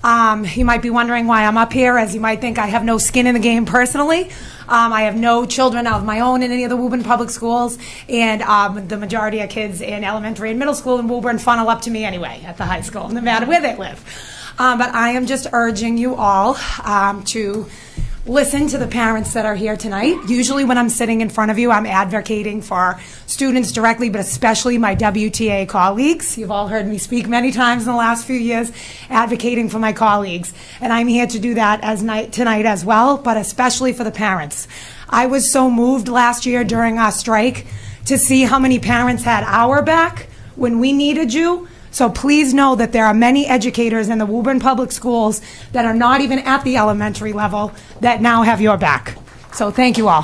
You might be wondering why I'm up here, as you might think I have no skin in the game personally. I have no children of my own in any of the Woburn public schools, and the majority of kids in elementary and middle school in Woburn funnel up to me anyway at the high school, no matter where they live. But I am just urging you all to listen to the parents that are here tonight. Usually when I'm sitting in front of you, I'm advocating for students directly, but especially my WTA colleagues. You've all heard me speak many times in the last few years advocating for my colleagues. And I'm here to do that tonight as well, but especially for the parents. I was so moved last year during our strike to see how many parents had our back when we needed you. So please know that there are many educators in the Woburn Public Schools that are not even at the elementary level that now have your back. So thank you all.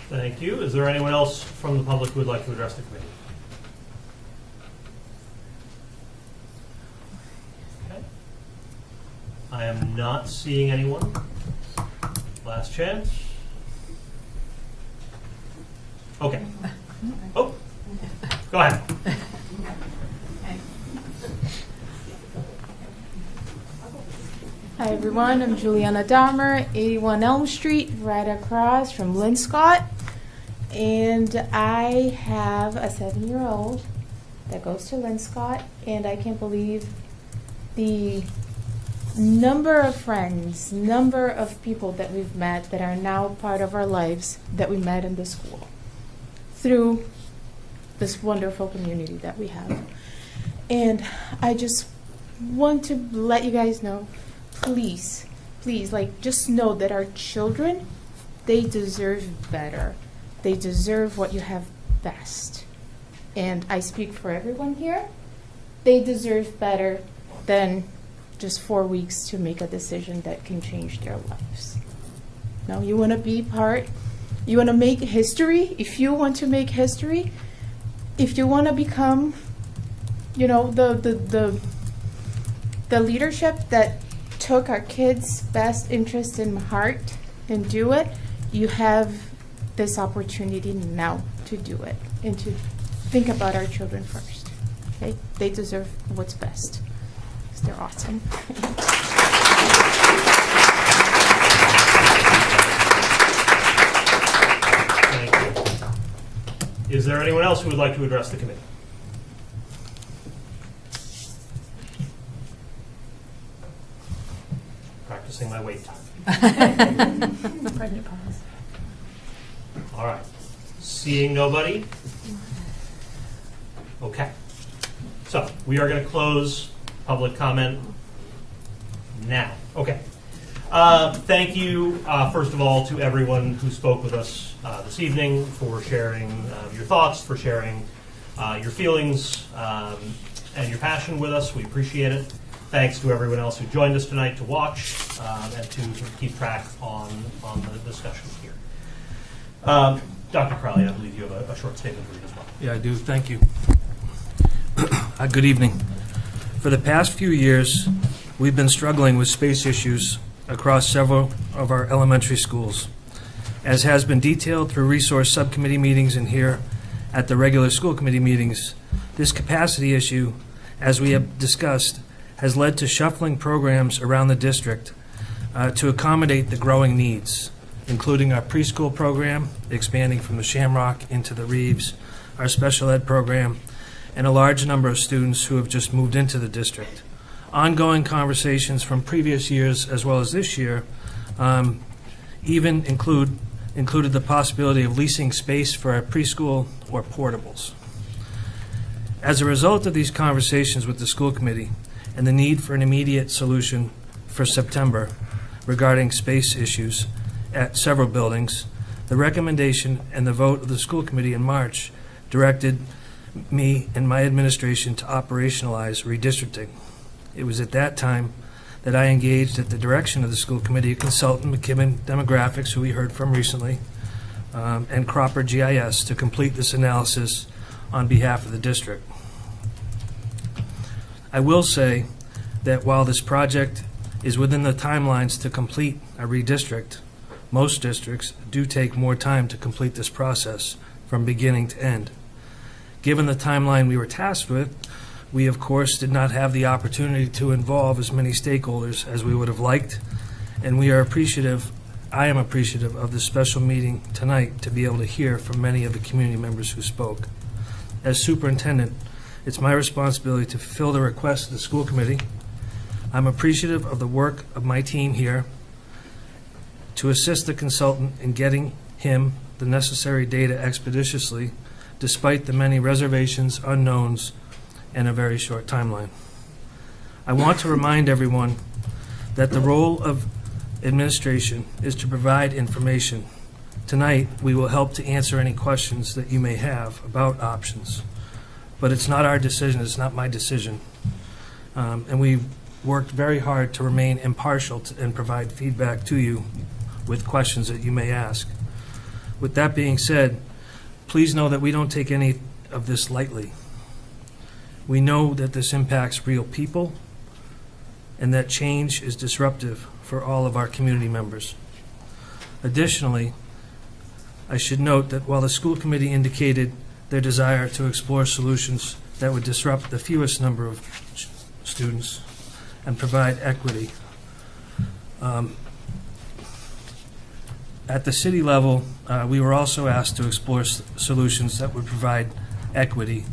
Thank you. Is there anyone else from the public who would like to address the committee? I am not seeing anyone. Last chance. Okay. Oh, go ahead.
Hi everyone, I'm Juliana Dahmer, 81 Elm Street, right across from Linscott. And I have a 7-year-old that goes to Linscott, and I can't believe the number of friends, number of people that we've met that are now part of our lives that we met in the school through this wonderful community that we have. And I just want to let you guys know, please, just know that our children, they deserve better. They deserve what you have best. And I speak for everyone here. They deserve better than just 4 weeks to make a decision that can change their lives. Now, you want to be part, you want to make history. If you want to make history, if you want to become, the leadership that took our kids' best interest in heart and do it, you have this opportunity now to do it and to think about our children first. Okay? They deserve what's best. They're awesome.
Thank you. Is there anyone else who would like to address the committee? Practicing my wait time.
Pregnant pause.
All right. Seeing nobody? Okay. So we are going to close public comment now. Okay. Thank you, first of all, to everyone who spoke with us this evening, for sharing your thoughts, for sharing your feelings and your passion with us. We appreciate it. Thanks to everyone else who joined us tonight to watch and to keep track on the discussion here. Dr. Crowley, I believe you have a short statement to read as well.
Yeah, I do. Thank you. Good evening. For the past few years, we've been struggling with space issues across several of our elementary schools. As has been detailed through resource subcommittee meetings and here at the regular school committee meetings, this capacity issue, as we have discussed, has led to shuffling programs around the district to accommodate the growing needs, including our preschool program, expanding from the Shamrock into the Reeves, our special ed program, and a large number of students who have just moved into the district. Ongoing conversations from previous years as well as this year even included the possibility of leasing space for our preschool or portables. As a result of these conversations with the school committee and the need for an immediate solution for September regarding space issues at several buildings, the recommendation and the vote of the school committee in March directed me and my administration to operationalize redistricting. It was at that time that I engaged, at the direction of the school committee, a consultant, McKibben Demographics, who we heard from recently, and Cropper GIS to complete this analysis on behalf of the district. I will say that while this project is within the timelines to complete a redistrict, most districts do take more time to complete this process from beginning to end. Given the timeline we were tasked with, we of course did not have the opportunity to involve as many stakeholders as we would have liked, and I am appreciative of this special meeting tonight to be able to hear from many of the community members who spoke. As superintendent, it's my responsibility to fulfill the request of the school committee. I'm appreciative of the work of my team here to assist the consultant in getting him the necessary data expeditiously, despite the many reservations, unknowns, and a very short timeline. I want to remind everyone that the role of administration is to provide information. Tonight, we will help to answer any questions that you may have about options, but it's not our decision, it's not my decision. And we've worked very hard to remain impartial and provide feedback to you with questions that you may ask. With that being said, please know that we don't take any of this lightly. We know that this impacts real people and that change is disruptive for all of our community members. Additionally, I should note that while the school committee indicated their desire to explore solutions that would disrupt the fewest number of students and provide equity, at the city level, we were also asked to explore solutions that would provide equity,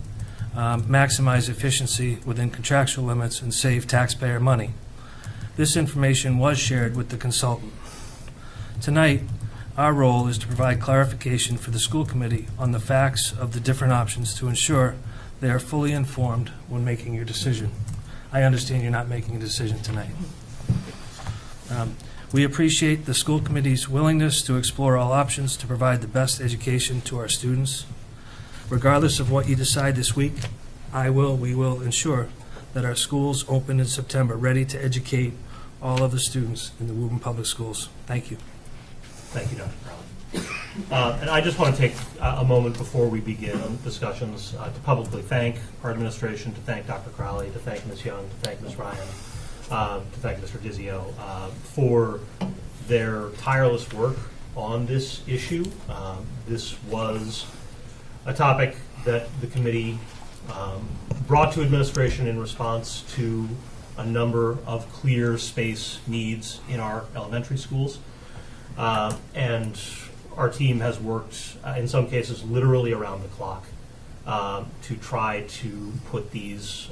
maximize efficiency within contractual limits, and save taxpayer money. This information was shared with the consultant. Tonight, our role is to provide clarification for the school committee on the facts of the different options to ensure they are fully informed when making your decision. I understand you're not making a decision tonight. We appreciate the school committee's willingness to explore all options to provide the best education to our students. Regardless of what you decide this week, we will ensure that our schools open in September, ready to educate all of the students in the Woburn Public Schools. Thank you.
Thank you, Dr. Crowley. And I just want to take a moment before we begin discussions to publicly thank our administration, to thank Dr. Crowley, to thank Ms. Young, to thank Ms. Ryan, to thank Mr. Dizio for their tireless work on this issue. This was a topic that the committee brought to administration in response to a number of clear space needs in our elementary schools. And our team has worked, in some cases, literally around the clock to try to put these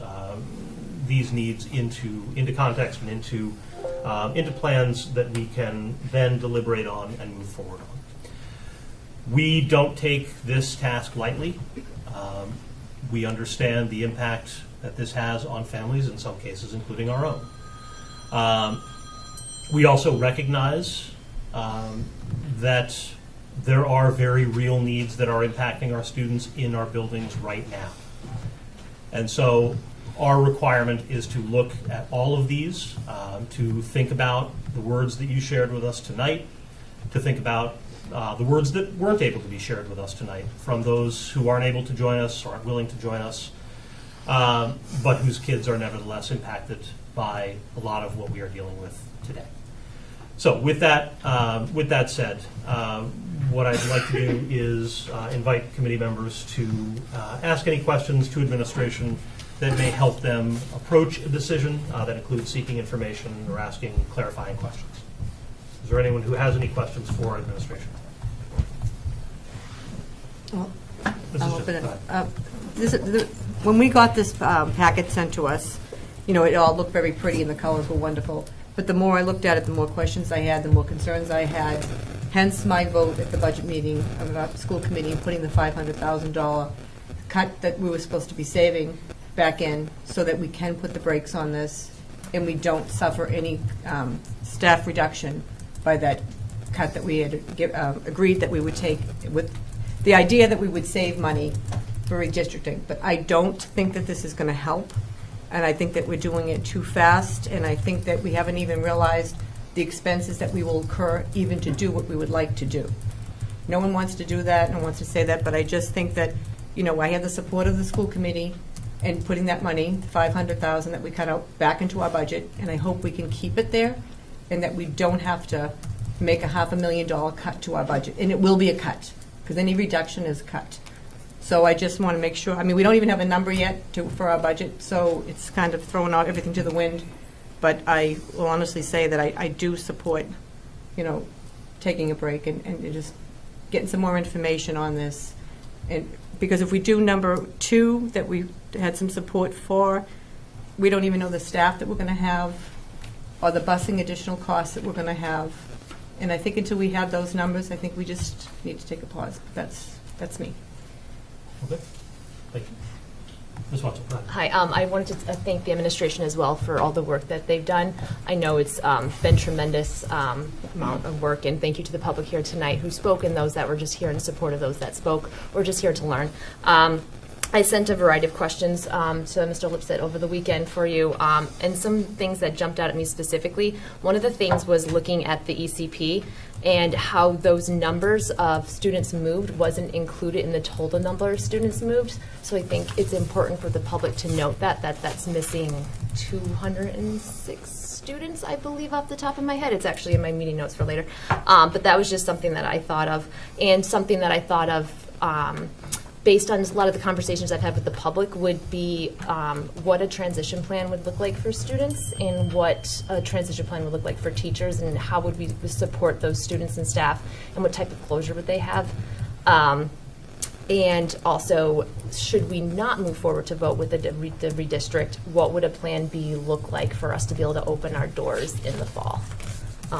needs into context and into plans that we can then deliberate on and move forward on. We don't take this task lightly. We understand the impact that this has on families, in some cases, including our own. We also recognize that there are very real needs that are impacting our students in our buildings right now. And so our requirement is to look at all of these, to think about the words that you shared with us tonight, to think about the words that weren't able to be shared with us tonight from those who aren't able to join us or aren't willing to join us, but whose kids are nevertheless impacted by a lot of what we are dealing with today. So with that said, what I'd like to do is invite committee members to ask any questions to administration that may help them approach a decision that includes seeking information or asking clarifying questions. Is there anyone who has any questions for administration?
Well, I'll open it up. When we got this packet sent to us, it all looked very pretty and the colors were wonderful. But the more I looked at it, the more questions I had, the more concerns I had. Hence my vote at the budget meeting about the school committee and putting the $500,000 cut that we were supposed to be saving back in so that we can put the brakes on this and we don't suffer any staff reduction by that cut that we had agreed that we would take with the idea that we would save money for redistricting. But I don't think that this is going to help. And I think that we're doing it too fast, and I think that we haven't even realized the expenses that we will incur even to do what we would like to do. No one wants to do that, no one wants to say that, but I just think that, I have the support of the school committee and putting that money, the $500,000 that we cut out, back into our budget, and I hope we can keep it there and that we don't have to make a $500,000 cut to our budget. And it will be a cut, because any reduction is a cut. So I just want to make sure, we don't even have a number yet for our budget, so it's kind of throwing out everything to the wind. But I will honestly say that I do support, taking a break and just getting some more information on this. And because if we do number 2 that we had some support for, we don't even know the staff that we're going to have or the busing additional costs that we're going to have. And I think until we have those numbers, I think we just need to take a pause. That's me.
Okay, thank you. Ms. Watson.
Hi, I wanted to thank the administration as well for all the work that they've done. I know it's been tremendous amount of work, and thank you to the public here tonight who spoke and those that were just here in support of those that spoke or just here to learn. I sent a variety of questions to Mr. Lipset over the weekend for you, and some things that jumped out at me specifically. One of the things was looking at the ECP and how those numbers of students moved wasn't included in the total number of students moved. So I think it's important for the public to note that's missing 206 students, I believe, off the top of my head. It's actually in my meeting notes for later. But that was just something that I thought of, and something that I thought of based on a lot of the conversations I've had with the public would be what a transition plan would look like for students and what a transition plan would look like for teachers and how would we support those students and staff and what type of closure would they have. And also, should we not move forward to vote with the redistrict, what would a plan B look like for us to be able to open our doors in the fall?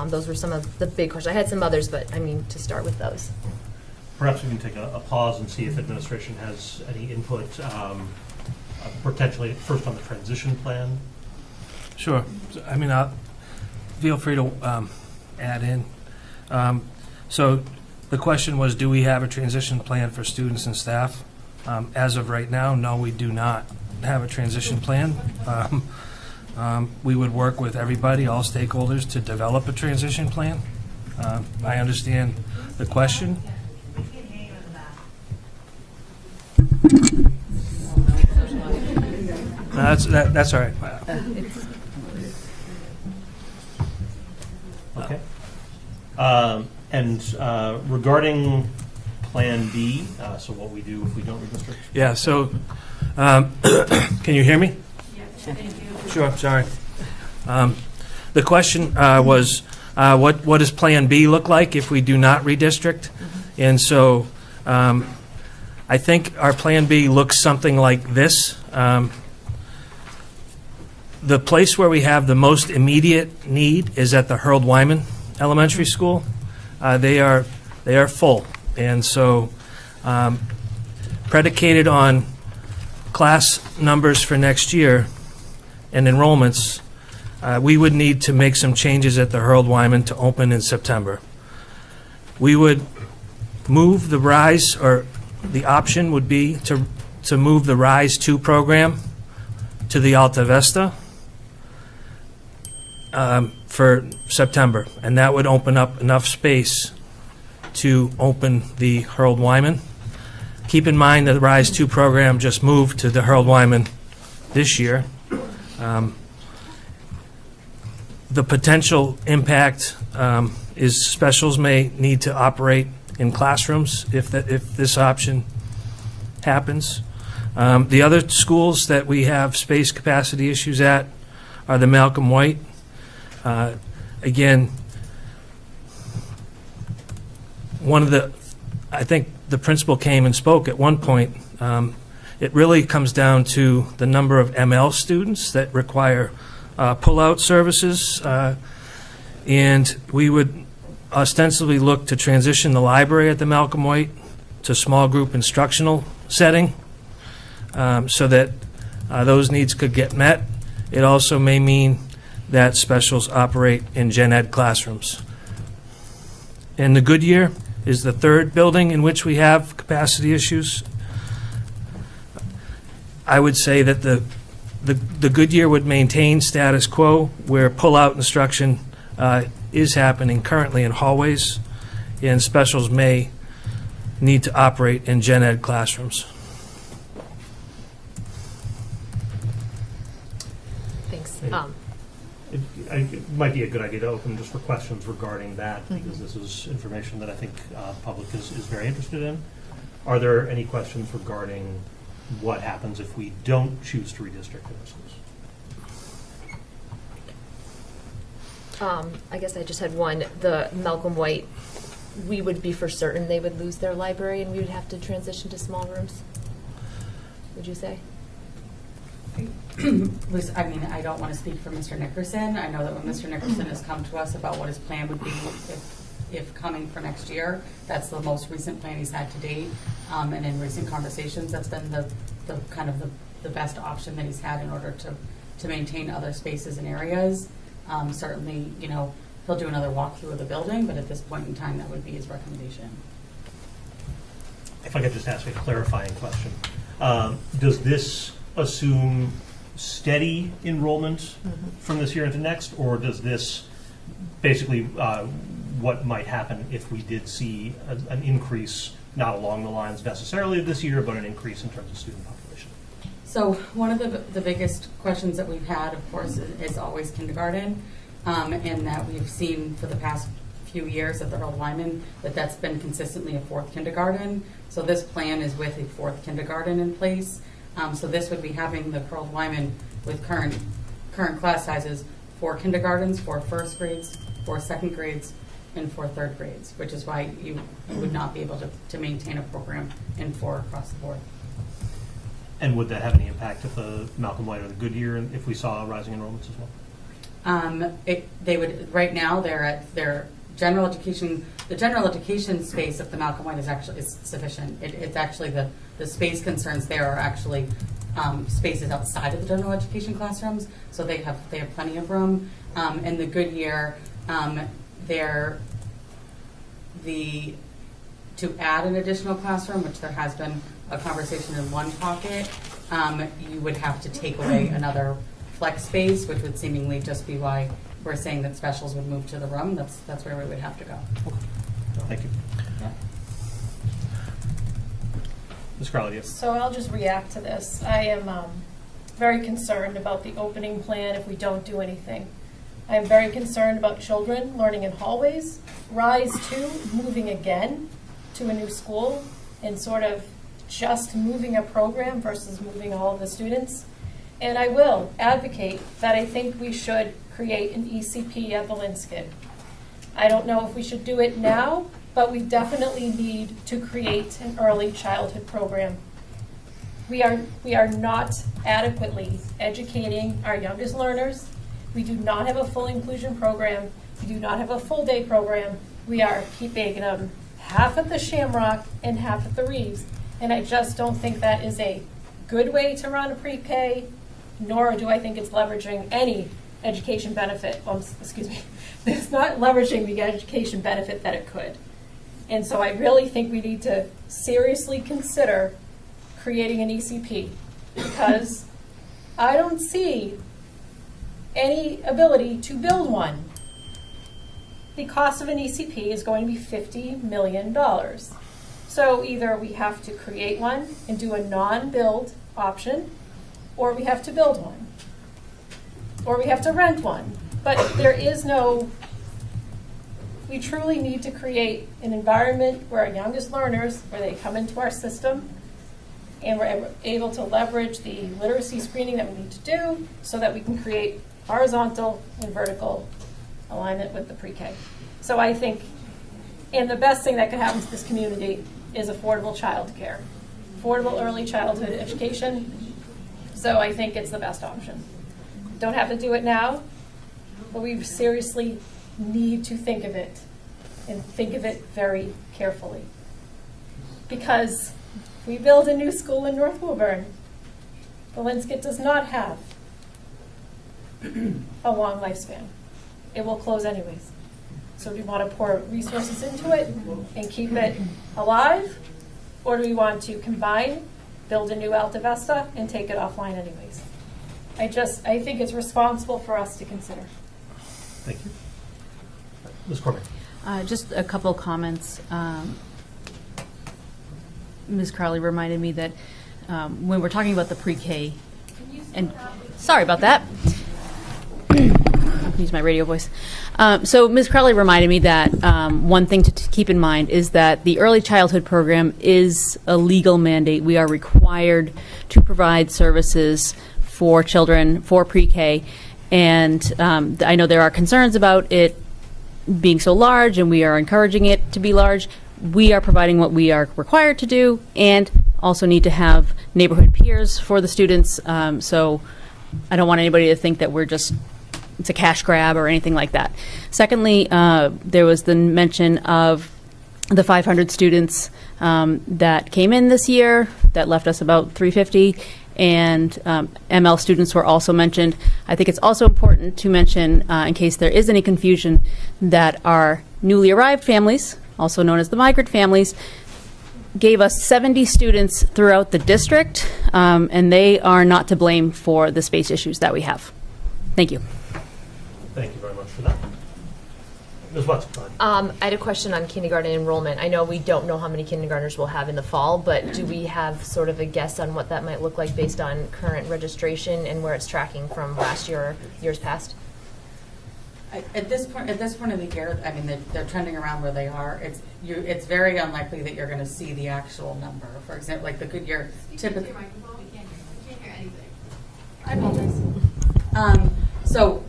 Those were some of the big questions. I had some others, but to start with those.
Perhaps we can take a pause and see if administration has any input, potentially first on the transition plan.
Sure. I'll feel free to add in. So the question was, do we have a transition plan for students and staff? As of right now, no, we do not have a transition plan. We would work with everybody, all stakeholders, to develop a transition plan. I understand the question. That's all right.
Okay. And regarding Plan B, so what we do if we don't redistrict?
Yeah, so can you hear me? Sure, sorry. The question was, what does Plan B look like if we do not redistrict? And so I think our Plan B looks something like this. The place where we have the most immediate need is at the Harold Wyman Elementary School. They are full, and so predicated on class numbers for next year and enrollments, we would need to make some changes at the Harold Wyman to open in September. We would move the RISE, or the option would be to move the RISE 2 program to the Alta Vista for September, and that would open up enough space to open the Harold Wyman. Keep in mind that the RISE 2 program just moved to the Harold Wyman this year. The potential impact is specials may need to operate in classrooms if this option happens. The other schools that we have space capacity issues at are the Malcolm White. Again, I think the principal came and spoke at one point. It really comes down to the number of ML students that require pull-out services, and we would ostensibly look to transition the library at the Malcolm White to small group instructional setting so that those needs could get met. It also may mean that specials operate in gen ed classrooms. And the Goodyear is the third building in which we have capacity issues. I would say that the Goodyear would maintain status quo where pull-out instruction is happening currently in hallways, and specials may need to operate in gen ed classrooms.
Thanks.
It might be a good idea to open just for questions regarding that, because this is information that I think public is very interested in. Are there any questions regarding what happens if we don't choose to redistrict in our schools?
I guess I just had one. The Malcolm White, we would be for certain they would lose their library and we would have to transition to small rooms, would you say?
I mean, I don't want to speak for Mr. Nickerson. I know that when Mr. Nickerson has come to us about what his plan would be if coming for next year, that's the most recent plan he's had to date. And in recent conversations, that's been the kind of the best option that he's had in order to maintain other spaces and areas. Certainly, you know, he'll do another walkthrough of the building, but at this point in time, that would be his recommendation.
If I could just ask a clarifying question. Does this assume steady enrollment from this year into next, or does this basically what might happen if we did see an increase, not along the lines necessarily of this year, but an increase in terms of student population?
So one of the biggest questions that we've had, of course, is always kindergarten, and that we've seen for the past few years at the Harold Wyman that's been consistently a fourth kindergarten. So this plan is with a fourth kindergarten in place. So this would be having the Harold Wyman with current class sizes, 4 kindergartens, 4 first grades, 4 second grades, and 4 third grades, which is why you would not be able to maintain a program in 4 across the board.
And would that have any impact at the Malcolm White or the Goodyear if we saw rising enrollments as well?
They would, right now, they're at their general education. The general education space of the Malcolm White is sufficient. It's actually the space concerns there are actually spaces outside of the general education classrooms, so they have plenty of room. And the Goodyear, to add an additional classroom, which there has been a conversation in one pocket, you would have to take away another flex space, which would seemingly just be why we're saying that specials would move to the room. That's where we would have to go.
Thank you.
Yeah.
Ms. Crowley, yes.
So I'll just react to this. I am very concerned about the opening plan if we don't do anything. I am very concerned about children learning in hallways. RISE 2, moving again to a new school and sort of just moving a program versus moving all of the students. And I will advocate that I think we should create an ECP at the Linscott. I don't know if we should do it now, but we definitely need to create an early childhood program. We are not adequately educating our youngest learners. We do not have a full inclusion program. We do not have a full day program. We are keeping them half at the Shamrock and half at the Reeves. And I just don't think that is a good way to run a pre-K, nor do I think it's leveraging any education benefit, excuse me, it's not leveraging the education benefit that it could. And so I really think we need to seriously consider creating an ECP, because I don't see any ability to build one. The cost of an ECP is going to be $50 million. So either we have to create one and do a non-build option, or we have to build one, or we have to rent one. But there is no, we truly need to create an environment where our youngest learners, where they come into our system, and we're able to leverage the literacy screening that we need to do so that we can create horizontal and vertical alignment with the pre-K. So I think, and the best thing that could happen to this community is affordable childcare, affordable early childhood education. So I think it's the best option. Don't have to do it now, but we seriously need to think of it, and think of it very carefully. Because if we build a new school in North Woburn, the Linscott does not have a long lifespan. It will close anyways. So do we want to pour resources into it and keep it alive? Or do we want to combine, build a new Alta Vesta, and take it offline anyways? I think it's responsible for us to consider.
Thank you. Ms. Cormier.
Just a couple comments. Ms. Crowley reminded me that when we're talking about the pre-K, and sorry about that. Use my radio voice. So Ms. Crowley reminded me that one thing to keep in mind is that the early childhood program is a legal mandate. We are required to provide services for children for pre-K, and I know there are concerns about it being so large, and we are encouraging it to be large. We are providing what we are required to do, and also need to have neighborhood peers for the students. So I don't want anybody to think that it's a cash grab or anything like that. Secondly, there was the mention of the 500 students that came in this year that left us about 350, and ML students were also mentioned. I think it's also important to mention, in case there is any confusion, that our newly arrived families, also known as the migrant families, gave us 70 students throughout the district, and they are not to blame for the space issues that we have. Thank you.
Thank you very much for that. Ms. Watson.
I had a question on kindergarten enrollment. I know we don't know how many kindergartners we'll have in the fall, but do we have sort of a guess on what that might look like based on current registration and where it's tracking from last year or years past?
At this point of the year, I mean, they're trending around where they are. It's very unlikely that you're going to see the actual number. For example, like the good year, typically. We can't hear anything. I apologize. So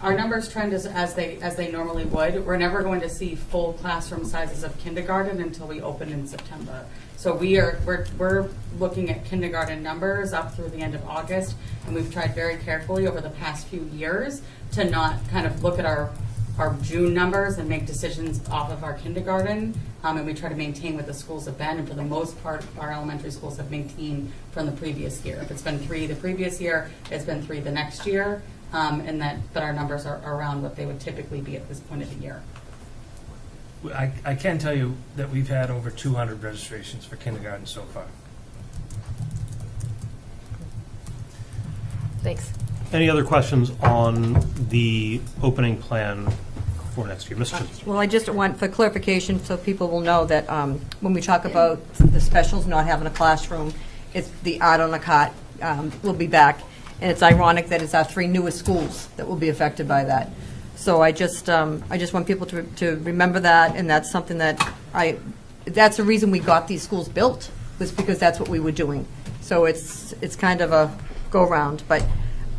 our numbers trend as they normally would. We're never going to see full classroom sizes of kindergarten until we open in September. So we're looking at kindergarten numbers up through the end of August, and we've tried very carefully over the past few years to not kind of look at our June numbers and make decisions off of our kindergarten, and we try to maintain what the schools have been, and for the most part, our elementary schools have maintained from the previous year. If it's been 3 the previous year, it's been 3 the next year, but our numbers are around what they would typically be at this point of the year.
I can tell you that we've had over 200 registrations for kindergarten so far.
Thanks.
Any other questions on the opening plan for next year? Mr. Chisholm.
Well, I just want for clarification so people will know that when we talk about the specials not having a classroom, it's the Art on the Cot will be back. And it's ironic that it's our 3 newest schools that will be affected by that. So I just want people to remember that, and that's something that that's the reason we got these schools built, was because that's what we were doing. So it's kind of a go-round, but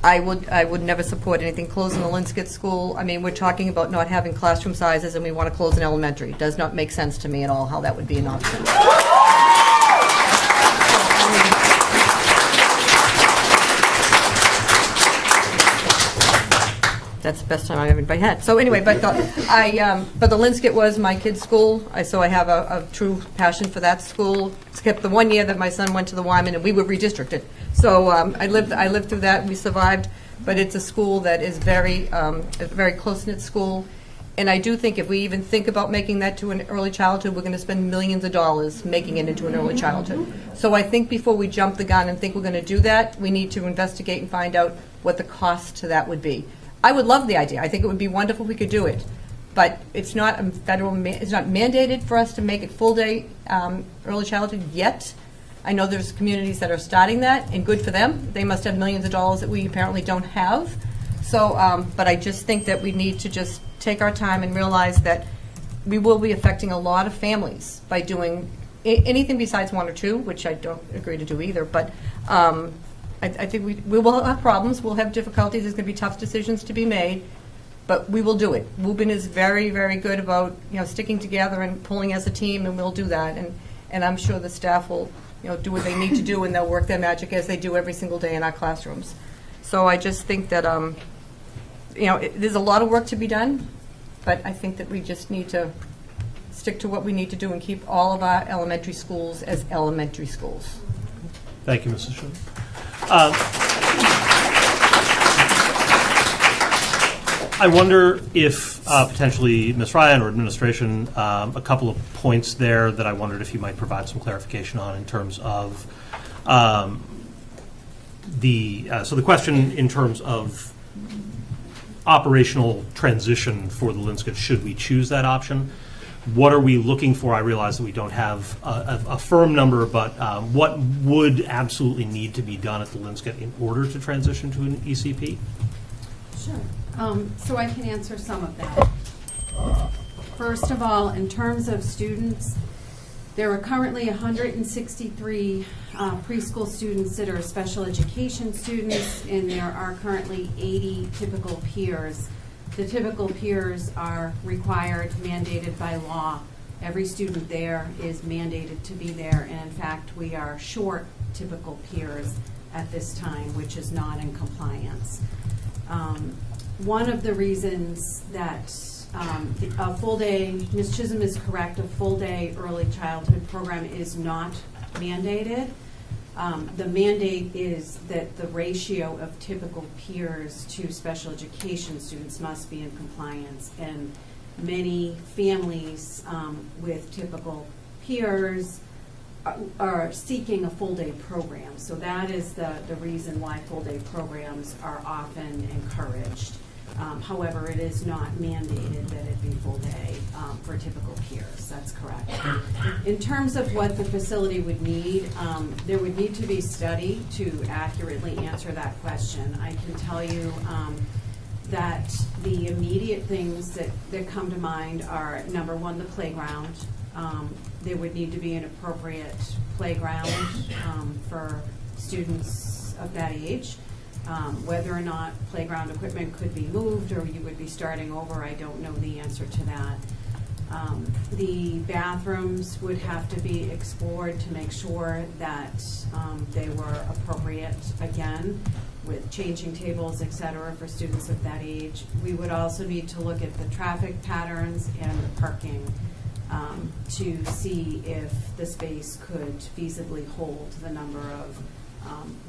I would never support anything closing the Linscott school. I mean, we're talking about not having classroom sizes, and we want to close an elementary. It does not make sense to me at all how that would be an option. That's the best time I've ever had. So anyway, but the Linscott was my kid's school, so I have a true passion for that school. Except the 1 year that my son went to the Wyman, and we were redistricted. So I lived through that. We survived but it's a school that is a very close-knit school. And I do think if we even think about making that to an early childhood, we're going to spend millions of dollars making it into an early childhood. So I think before we jump the gun and think we're going to do that, we need to investigate and find out what the cost to that would be. I would love the idea. I think it would be wonderful if we could do it. But it's not it's not mandated for us to make it full day early childhood yet. I know there's communities that are starting that, and good for them. They must have millions of dollars that we apparently don't have. So, but I just think that we need to just take our time and realize that we will be affecting a lot of families by doing anything besides 1 or 2, which I don't agree to do either. But I think we will have problems. We'll have difficulties. There's going to be tough decisions to be made. But we will do it. Woburn is very, very good about sticking together and pulling as a team, and we'll do that. And I'm sure the staff will do what they need to do, and they'll work their magic as they do every single day in our classrooms. So I just think that there's a lot of work to be done, but I think that we just need to stick to what we need to do and keep all of our elementary schools as elementary schools.
Thank you, Mrs. Schuman. I wonder if potentially Ms. Ryan or administration, a couple of points there that I wondered if you might provide some clarification on in terms of so the question in terms of operational transition for the Linscott, should we choose that option? What are we looking for? I realize that we don't have a firm number, but what would absolutely need to be done at the Linscott in order to transition to an ECP?
Sure. So I can answer some of that. First of all, in terms of students, there are currently 163 preschool students that are special education students, and there are currently 80 typical peers. The typical peers are required, mandated by law. Every student there is mandated to be there, and in fact, we are short typical peers at this time, which is not in compliance. One of the reasons that a full day, Ms. Chisholm is correct, a full day early childhood program is not mandated. The mandate is that the ratio of typical peers to special education students must be in compliance, and many families with typical peers are seeking a full day program. So that is the reason why full day programs are often encouraged. However, it is not mandated that it be full day for typical peers. That's correct. In terms of what the facility would need, there would need to be study to accurately answer that question. I can tell you that the immediate things that come to mind are, number one, the playground. There would need to be an appropriate playground for students of that age. Whether or not playground equipment could be moved or you would be starting over, I don't know the answer to that. The bathrooms would have to be explored to make sure that they were appropriate, again, with changing tables, et cetera, for students of that age. We would also need to look at the traffic patterns and the parking to see if the space could feasibly hold the number of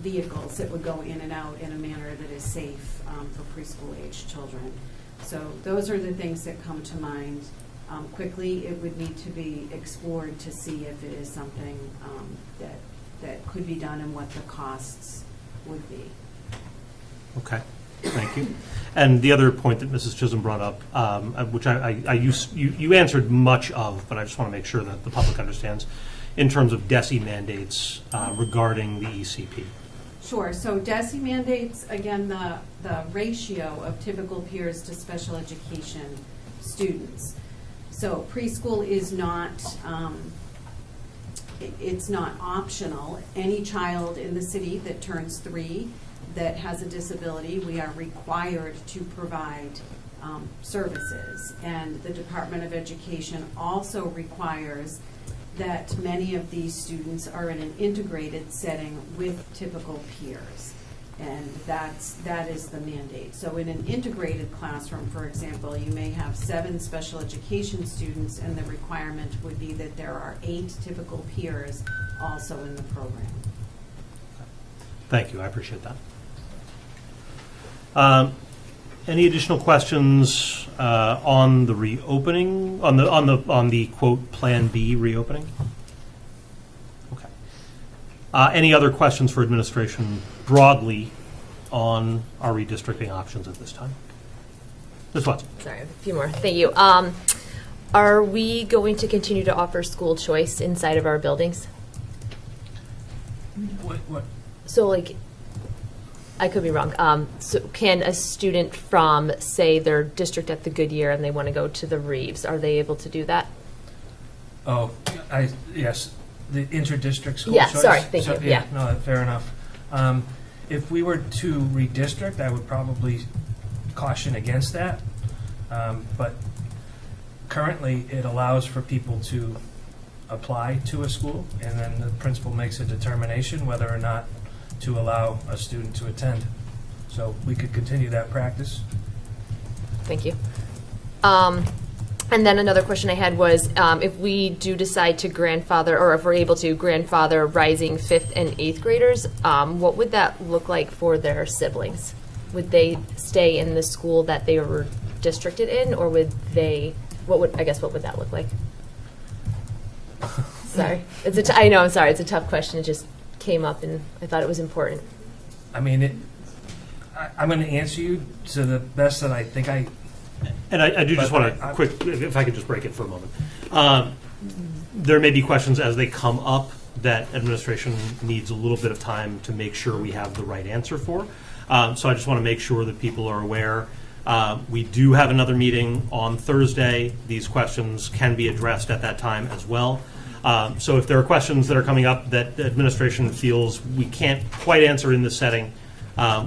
vehicles that would go in and out in a manner that is safe for preschool age children. So those are the things that come to mind. Quickly, it would need to be explored to see if it is something that could be done and what the costs would be.
Okay, thank you. And the other point that Mrs. Chisholm brought up, which you answered much of, but I just want to make sure that the public understands, in terms of DESE mandates regarding the ECP.
Sure. So DESE mandates, again, the ratio of typical peers to special education students. So preschool is not, it's not optional. Any child in the city that turns 3 that has a disability, we are required to provide services. And the Department of Education also requires that many of these students are in an integrated setting with typical peers. And that is the mandate. So in an integrated classroom, for example, you may have 7 special education students, and the requirement would be that there are 8 typical peers also in the program.
Thank you, I appreciate that. Any additional questions on the reopening, on the quote Plan B reopening? Okay. Any other questions for administration broadly on our redistricting options at this time? Ms. Watson.
Sorry, I have a few more. Thank you. Are we going to continue to offer school choice inside of our buildings?
What?
So, like, I could be wrong. So can a student from, say, their district at the Goodyear and they want to go to the Reeves, are they able to do that?
Oh, yes, the inter-district school
Yeah,
choice.
sorry, thank you, yeah.
No, fair enough. If we were to redistrict, I would probably caution against that. But currently, it allows for people to apply to a school, and then the principal makes a determination whether or not to allow a student to attend. So we could continue that practice.
Thank you. And then another question I had was, if we do decide to grandfather, or if we're able to grandfather rising 5th and 8th graders, what would that look like for their siblings? Would they stay in the school that they were districted in, or would they, what would that look like? Sorry. I know, I'm sorry, it's a tough question. It just came up and I thought it was important.
I mean, I'm going to answer you to the best that I think I...
And I do just want to if I could just break it for a moment. There may be questions as they come up that administration needs a little bit of time to make sure we have the right answer for. So I just want to make sure that people are aware. We do have another meeting on Thursday. These questions can be addressed at that time as well. So if there are questions that are coming up that the administration feels we can't quite answer in this setting,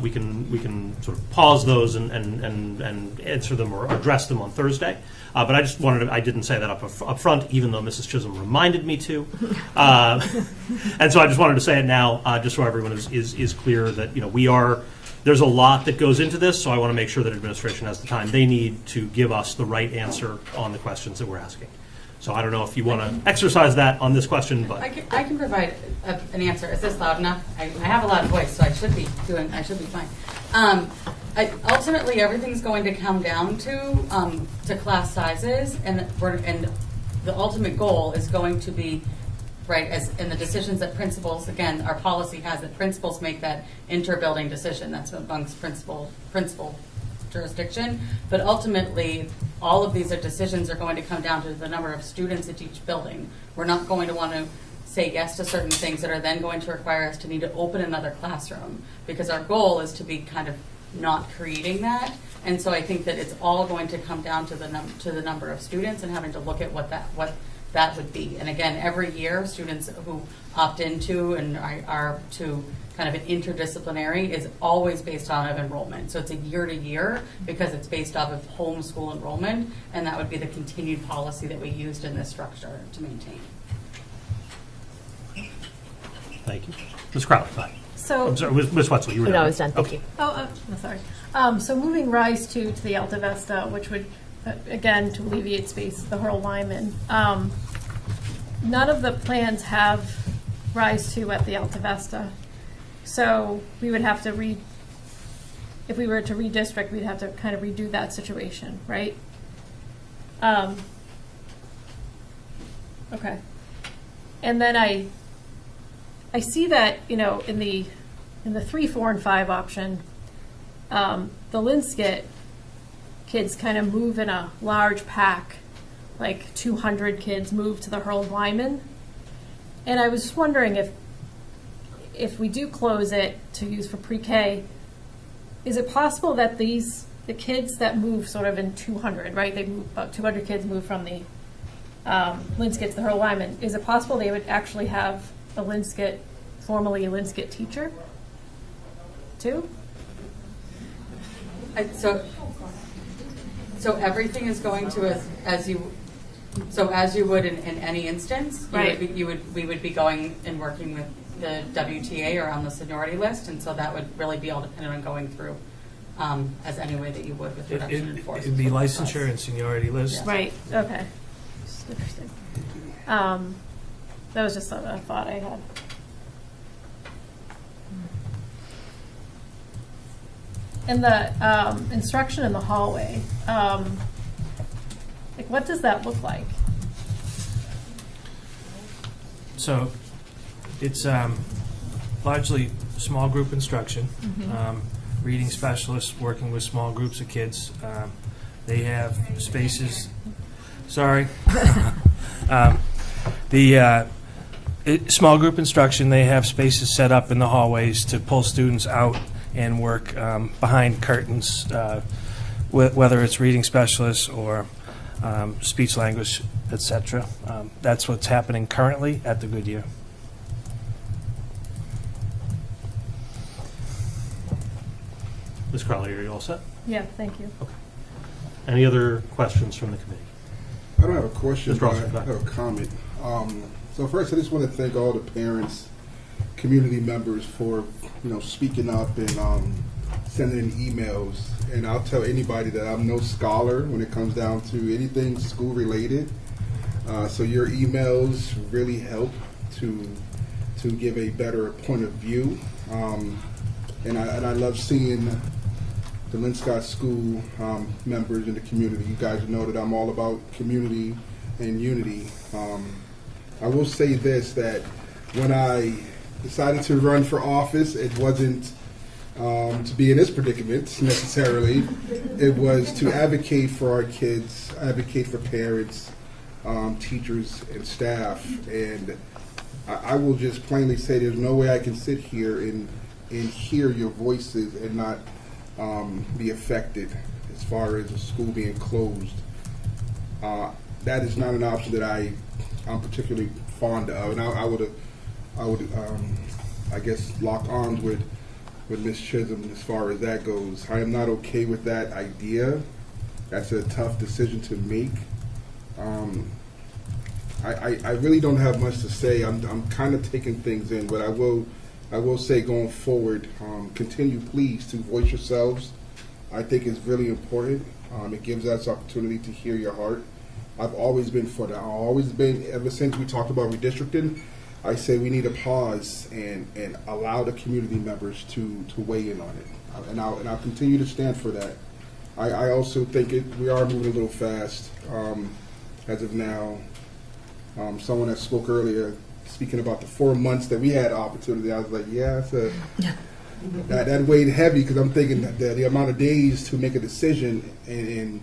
we can sort of pause those and answer them or address them on Thursday. But I just wanted to, I didn't say that up front, even though Mrs. Chisholm reminded me to. And so I just wanted to say it now, just so everyone is clear that, there's a lot that goes into this, so I want to make sure that administration has the time they need to give us the right answer on the questions that we're asking. So I don't know if you want to exercise that on this question, but
I can provide an answer. Is this loud enough? I have a loud voice, so I should be fine. Ultimately, everything's going to come down to class sizes, and the ultimate goal is going to be right as in the decisions that principals. Again, our policy has that principals make that inter-building decision. That's amongst principal jurisdiction, but ultimately all of these decisions are going to come down to the number of students at each building. We're not going to want to say yes to certain things that are then going to require us to need to open another classroom, because our goal is to be kind of not creating that. And so I think that it's all going to come down to the number of students and having to look at what that would be. And again, every year students who opt into and are to kind of an interdisciplinary is always based on of enrollment. So it's a year to year because it's based off of homeschool enrollment, and that would be the continued policy that we used in this structure to maintain.
Thank you. Ms. Crowley, hi.
So,
I'm sorry, Ms. Wetzel, you were
No,
done.
I was done. Thank you.
Oh, no, sorry. So moving Rise 2 to the Alta Vista, which would, again, to alleviate space, the Hurl Lyman. None of the plans have Rise 2 at the Alta Vista. So we would have to if we were to redistrict, we'd have to kind of redo that situation, right? Okay. And then I see that, in the 3, 4, and 5 option, the Linscott kids kind of move in a large pack, like 200 kids move to the Hurl Lyman. And I was just wondering if we do close it to use for pre-K, is it possible that the kids that move sort of in 200, right? They move about 200 kids move from the Linscott to the Hurl Lyman. Is it possible they would actually have a Linscott, formerly a Linscott teacher, too?
So everything is going to as you would in any instance,
right?
We would be going and working with the WTA or on the seniority list, and so that would really be all dependent on going through as any way that you would with reduction in force.
It'd be licensure and seniority list.
Yes.
Right. Okay. Interesting. That was just a thought I had. in the instruction in the hallway, like what does that look like?
So it's largely small group instruction, reading specialists working with small groups of kids. They have spaces. Sorry. Small group instruction, they have spaces set up in the hallways to pull students out and work behind curtains, whether it's reading specialists or speech language, etc. That's what's happening currently at the Goodyear.
Ms. Crowley, are you all set?
Yeah, thank you.
Okay. Any other questions from the committee?
I don't have a question,
Mr.
but
Rosser, go
I
ahead.
have a comment. So first, I just want to thank all the parents, community members for speaking up and sending in emails. And I'll tell anybody that I'm no scholar when it comes down to anything school related. So your emails really help to give a better point of view. And I love seeing the Linscott School members in the community. You guys know that I'm all about community and unity. I will say this, that when I decided to run for office, it wasn't to be in this predicament necessarily. It was to advocate for our kids, advocate for parents, teachers, and staff. And I will just plainly say there's no way I can sit here and hear your voices and not be affected as far as a school being closed. That is not an option that I'm particularly fond of, and I would I guess lock arms with Ms. Chisholm as far as that goes. I am not okay with that idea. That's a tough decision to make. I really don't have much to say. I'm kind of taking things in, but I will say going forward, continue please to voice yourselves. I think it's really important. It gives us opportunity to hear your heart. I've always been for that. I've always been, ever since we talked about redistricting, I say we need to pause and allow the community members to weigh in on it. And I'll continue to stand for that. I also think we are moving a little fast as of now. Someone that spoke earlier, speaking about the 4 months that we had opportunity, I was like, yeah, that weighed heavy, because I'm thinking that the amount of days to make a decision, and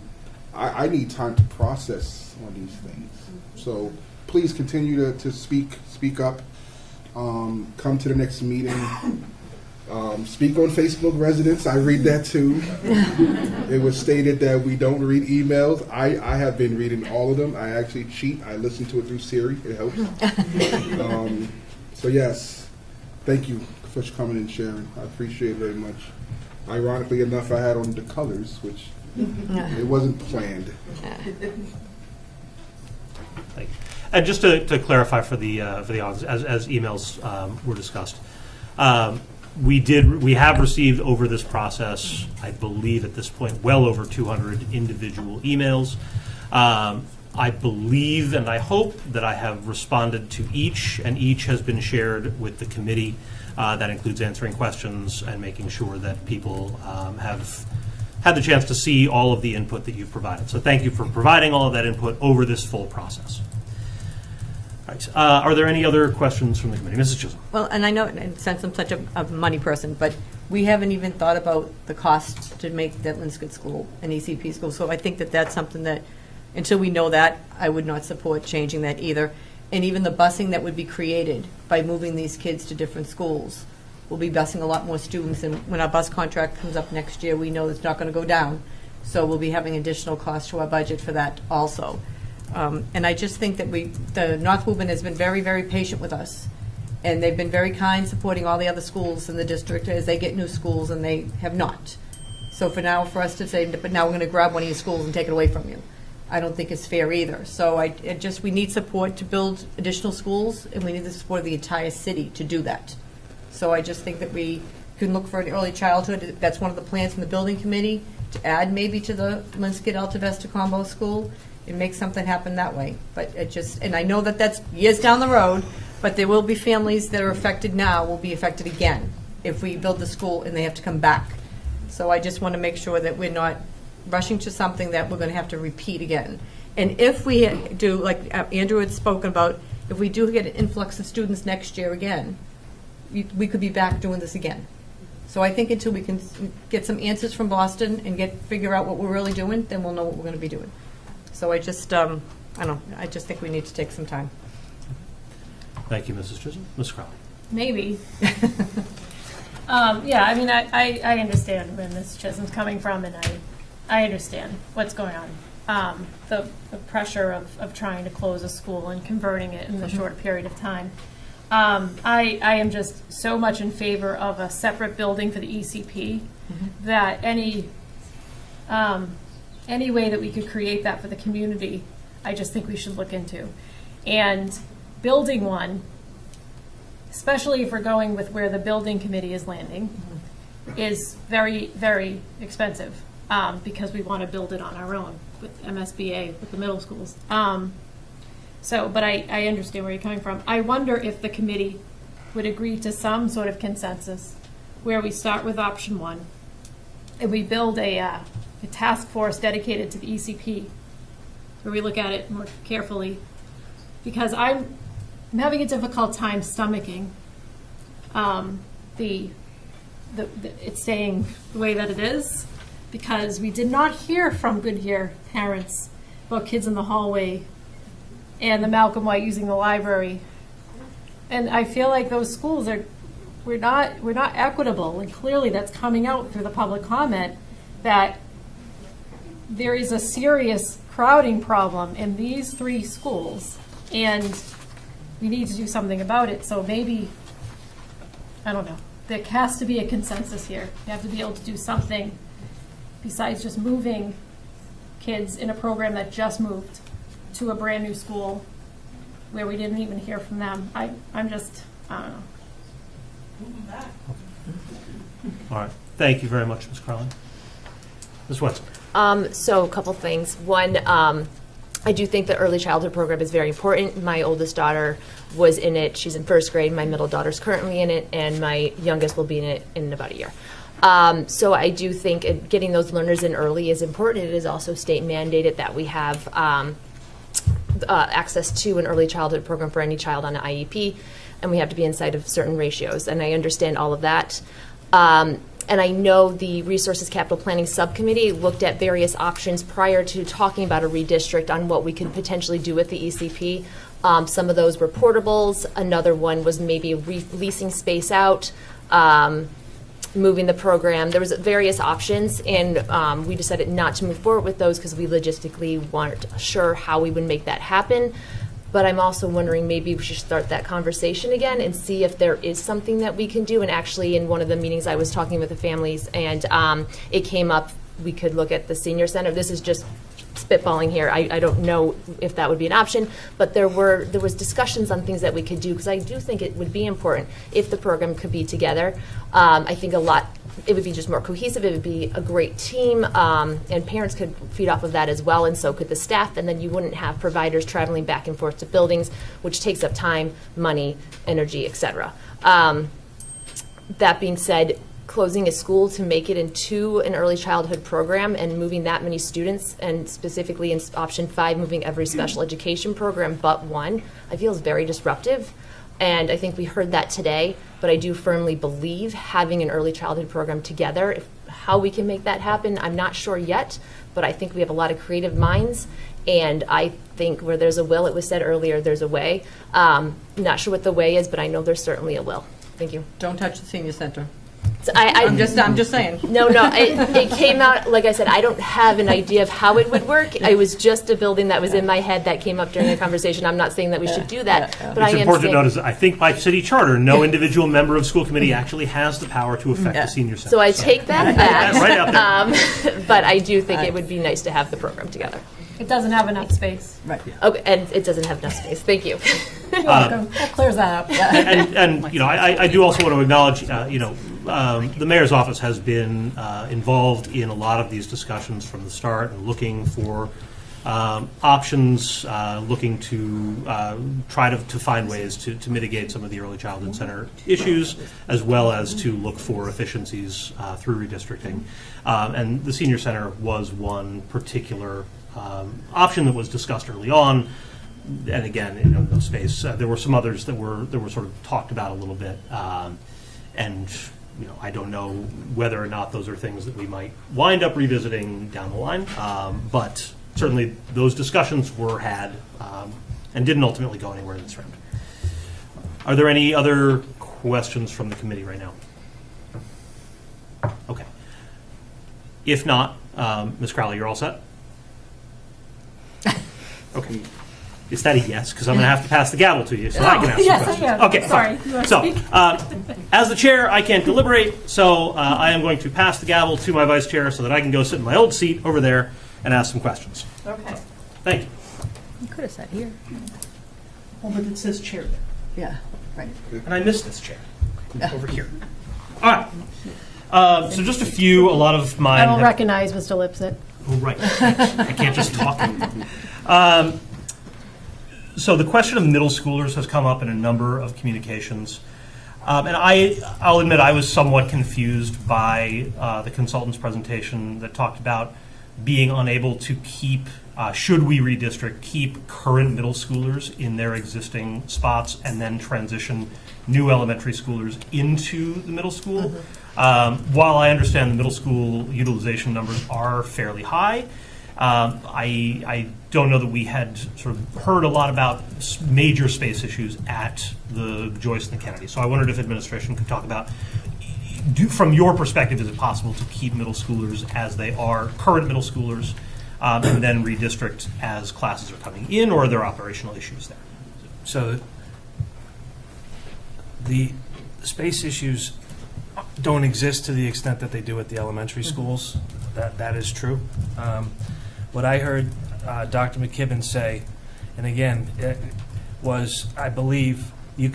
I need time to process on these things. So please continue to speak up. Come to the next meeting. Speak on Facebook, residents. I read that too. It was stated that we don't read emails. I have been reading all of them. I actually cheat. I listen to it through Siri. It helps. So yes, thank you for coming and sharing. I appreciate it very much. Ironically enough, I had on the colors, which it wasn't planned.
And just to clarify for the audience, as emails were discussed, we have received over this process, I believe at this point, well over 200 individual emails. I believe and I hope that I have responded to each, and each has been shared with the committee. That includes answering questions and making sure that people have had the chance to see all of the input that you've provided. So thank you for providing all of that input over this full process. All right. Are there any other questions from the committee? Mrs. Chisholm.
Well, and I know, and since I'm such a money person, but we haven't even thought about the cost to make that Linscott school an ECP school. So I think that that's something that, until we know that, I would not support changing that either. And even the busing that would be created by moving these kids to different schools. We'll be busing a lot more students, and when our bus contract comes up next year, we know it's not going to go down. So we'll be having additional costs to our budget for that also. And I just think that the North Woburn has been very, very patient with us. And they've been very kind, supporting all the other schools in the district as they get new schools, and they have not. So for us to say, but now we're going to grab one of your schools and take it away from you, I don't think it's fair either. So we need support to build additional schools, and we need the support of the entire city to do that. So I just think that we can look for an early childhood. That's one of the plans from the building committee, to add maybe to the Linscott Alta Vista Combo School and make something happen that way. But and I know that that's years down the road, but there will be families that are affected now will be affected again if we build the school and they have to come back. So I just want to make sure that we're not rushing to something that we're going to have to repeat again. And if we do, like Andrew had spoken about, if we do get an influx of students next year again, we could be back doing this again. So I think until we can get some answers from Boston and figure out what we're really doing, then we'll know what we're going to be doing. So I just, I just think we need to take some time.
Thank you, Mrs. Chisholm. Ms. Crowley.
Maybe. Yeah, I mean, I understand where Ms. Chisholm's coming from, and I understand what's going on. The pressure of trying to close a school and converting it in a short period of time. I am just so much in favor of a separate building for the ECP that any way that we could create that for the community, I just think we should look into. And building one, especially if we're going with where the building committee is landing, is very, very expensive because we want to build it on our own with MSBA, with the middle schools. But I understand where you're coming from. I wonder if the committee would agree to some sort of consensus where we start with option one and we build a task force dedicated to the ECP, where we look at it more carefully, because I'm having a difficult time stomaching it's staying the way that it is, because we did not hear from Goodyear parents about kids in the hallway and the Malcolm White using the library. And I feel like those schools we're not equitable, and clearly that's coming out through the public comment that there is a serious crowding problem in these 3 schools, and we need to do something about it. So maybe, I don't know, there has to be a consensus here. You have to be able to do something besides just moving kids in a program that just moved to a brand new school where we didn't even hear from them. I don't know.
All right. Thank you very much, Ms. Crowley. Ms. Wetzel.
So a couple things. One, I do think the early childhood program is very important. My oldest daughter was in it. She's in 1st grade. My middle daughter's currently in it, and my youngest will be in it in about a year. So I do think getting those learners in early is important. It is also state mandated that we have access to an early childhood program for any child on an IEP, and we have to be inside of certain ratios. And I understand all of that. And I know the Resources Capital Planning Subcommittee looked at various options prior to talking about a redistrict on what we could potentially do with the ECP. Some of those were portables. Another one was maybe leasing space out, moving the program. There was various options, and we decided not to move forward with those because we logistically weren't sure how we would make that happen. But I'm also wondering maybe we should start that conversation again and see if there is something that we can do. And actually, in one of the meetings, I was talking with the families, and it came up, we could look at the senior center. This is just spitballing here. I don't know if that would be an option, but there was discussions on things that we could do, because I do think it would be important if the program could be together. I think it would be just more cohesive. It would be a great team, and parents could feed off of that as well, and so could the staff, and then you wouldn't have providers traveling back and forth to buildings, which takes up time, money, energy, etc. That being said, closing a school to make it into an early childhood program and moving that many students, and specifically in option 5, moving every special education program but one, I feel is very disruptive. And I think we heard that today, but I do firmly believe having an early childhood program together, how we can make that happen, I'm not sure yet, but I think we have a lot of creative minds, and I think where there's a will, it was said earlier, there's a way. Not sure what the way is, but I know there's certainly a will. Thank you.
Don't touch the senior center.
So
I'm just saying.
No, it came out, like I said, I don't have an idea of how it would work. It was just a building that was in my head that came up during the conversation. I'm not saying that we should do that, but
It's important to notice, I think by city charter, no individual member of school committee actually has the power to affect the senior center.
So I take that back.
Right out there.
But I do think it would be nice to have the program together.
It doesn't have enough space.
Right.
Okay, and it doesn't have enough space. Thank you.
You're welcome. That clears that up.
And I do also want to acknowledge, the mayor's office has been involved in a lot of these discussions from the start, and looking for options, looking to try to find ways to mitigate some of the early childhood center issues, as well as to look for efficiencies through redistricting. And the senior center was one particular option that was discussed early on. And again, in no space, there were some others that were sort of talked about a little bit, and I don't know whether or not those are things that we might wind up revisiting down the line, but certainly those discussions were had and didn't ultimately go anywhere in this round. Are there any other questions from the committee right now? Okay. If not, Ms. Crowley, you're all set? Okay. Is that a yes? Because I'm going to have to pass the gavel to you so I can ask
yes,
questions.
I am.
Okay,
Sorry.
fine. So, as the chair, I can't deliberate, so I am going to pass the gavel to my vice chair so that I can go sit in my old seat over there and ask some questions.
Okay.
Thank you.
You could have sat here.
Well, but it says chair there.
Yeah, right.
And I missed this chair over here. All right. So just a lot of mine.
I will recognize Mr. Lipset.
Oh, right. I can't just talk. So the question of middle schoolers has come up in a number of communications. And I'll admit I was somewhat confused by the consultant's presentation that talked about being unable to keep, should we redistrict, keep current middle schoolers in their existing spots and then transition new elementary schoolers into the middle school. While I understand the middle school utilization numbers are fairly high, I don't know that we had sort of heard a lot about major space issues at the Joyce and the Kennedy. So I wondered if administration could talk about, from your perspective, is it possible to keep middle schoolers as they are, current middle schoolers, and then redistrict as classes are coming in, or are there operational issues there?
So the space issues don't exist to the extent that they do at the elementary schools. That is true. What I heard Dr. McKibben say, and again, it was, I believe, you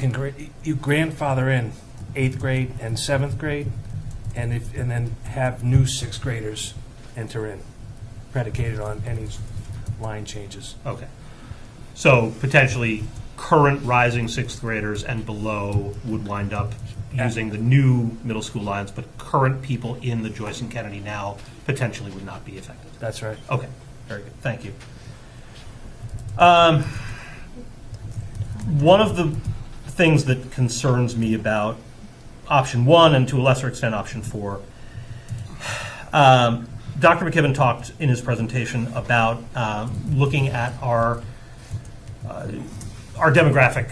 grandfather in 8th grade and 7th grade, and then have new 6th graders enter in, predicated on any line changes.
Okay. So potentially current rising 6th graders and below would wind up using the new middle school lines, but current people in the Joyce and Kennedy now potentially would not be affected.
That's right.
Okay, very good. Thank you. One of the things that concerns me about option 1 and to a lesser extent option 4, Dr. McKibben talked in his presentation about looking at our demographic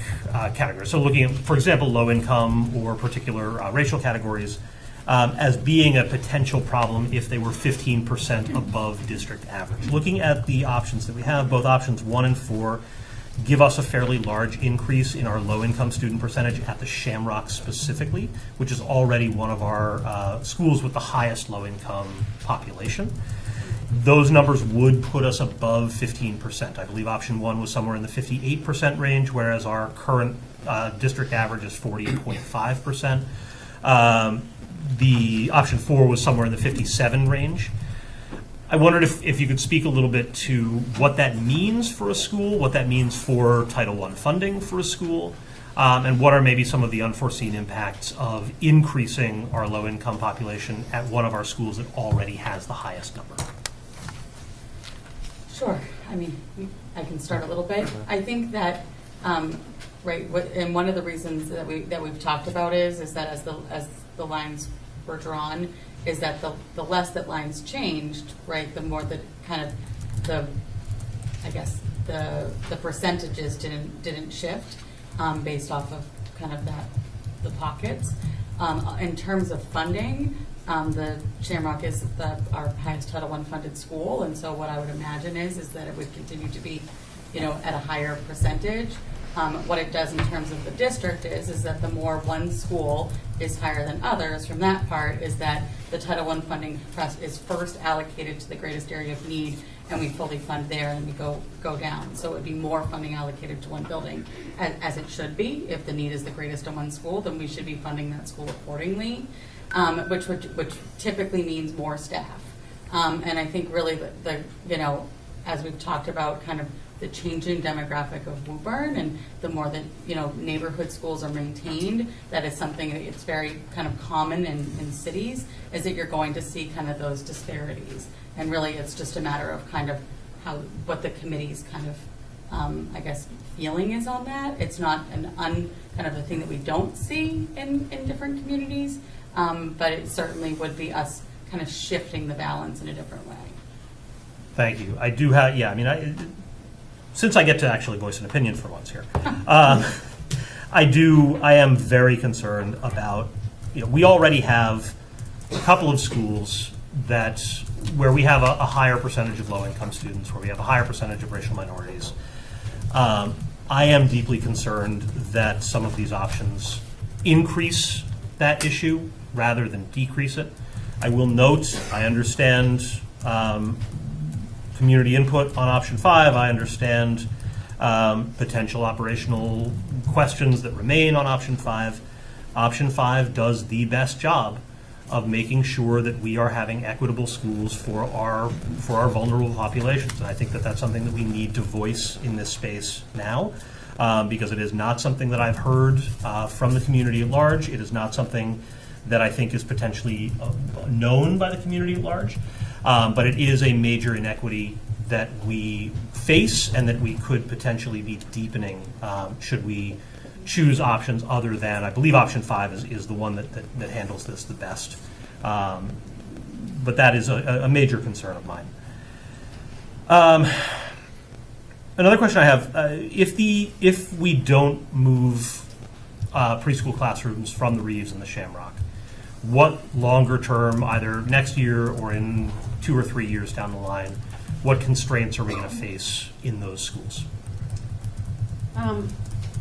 categories. So looking at, for example, low income or particular racial categories as being a potential problem if they were 15% above district average. Looking at the options that we have, both options 1 and 4 give us a fairly large increase in our low-income student percentage at the Shamrock specifically, which is already one of our schools with the highest low-income population. Those numbers would put us above 15%. I believe option 1 was somewhere in the 58% range, whereas our current district average is 40.5%. The option 4 was somewhere in the 57 range. I wondered if you could speak a little bit to what that means for a school, what that means for Title I funding for a school, and what are maybe some of the unforeseen impacts of increasing our low-income population at one of our schools that already has the highest number.
Sure. I mean, I can start a little bit. I think that, right, and one of the reasons that we've talked about is that as the lines were drawn, is that the less that lines changed, right, the more that kind of the percentages didn't shift based off of kind of the pockets. In terms of funding, the Shamrock is our highest Title I funded school, and so what I would imagine is that it would continue to be, at a higher percentage. What it does in terms of the district is that the more one school is higher than others, from that part is that the Title I funding is first allocated to the greatest area of need, and we fully fund there, and we go down. So it would be more funding allocated to one building, as it should be. If the need is the greatest in one school, then we should be funding that school accordingly, which typically means more staff. And I think really as we've talked about, kind of the changing demographic of Woburn, and the more that neighborhood schools are maintained, that is something that it's very kind of common in cities, is that you're going to see kind of those disparities. And really, it's just a matter of kind of what the committee's kind of I guess feeling is on that. It's not kind of a thing that we don't see in different communities, but it certainly would be us kind of shifting the balance in a different way.
Thank you. I do have, since I get to actually voice an opinion for once here, I am very concerned about, we already have a couple of schools where we have a higher percentage of low-income students, where we have a higher percentage of racial minorities. I am deeply concerned that some of these options increase that issue rather than decrease it. I will note, I understand community input on option 5. I understand potential operational questions that remain on option 5. Option 5 does the best job of making sure that we are having equitable schools for our vulnerable populations. And I think that that's something that we need to voice in this space now, because it is not something that I've heard from the community at large. It is not something that I think is potentially known by the community at large. But it is a major inequity that we face and that we could potentially be deepening should we choose options other than, I believe option 5 is the one that handles this the best. But that is a major concern of mine. Another question I have, if we don't move preschool classrooms from the Reeves and the Shamrock, what longer term, either next year or in 2 or 3 years down the line, what constraints are we going to face in those schools?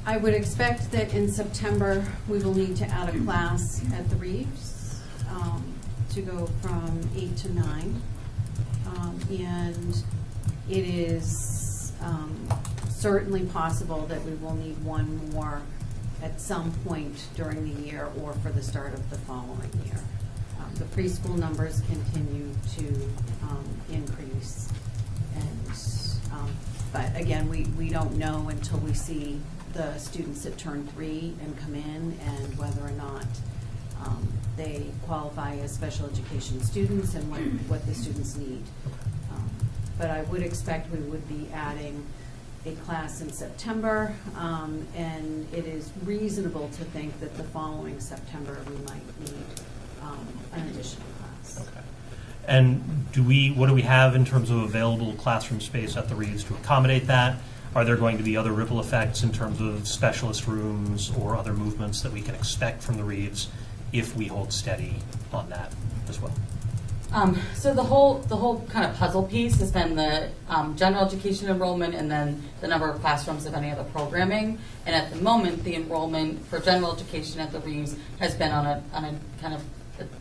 I would expect that in September we will need to add a class at the Reeves to go from 8 to 9. And it is certainly possible that we will need one more at some point during the year or for the start of the following year. The preschool numbers continue to increase. But again, we don't know until we see the students that turn 3 and come in, and whether or not they qualify as special education students and what the students need. But I would expect we would be adding a class in September, and it is reasonable to think that the following September we might need an additional class.
Okay. And what do we have in terms of available classroom space at the Reeves to accommodate that? Are there going to be other ripple effects in terms of specialist rooms or other movements that we can expect from the Reeves if we hold steady on that as well?
So the whole kind of puzzle piece has been the general education enrollment and then the number of classrooms of any other programming. And at the moment, the enrollment for general education at the Reeves has been on a kind of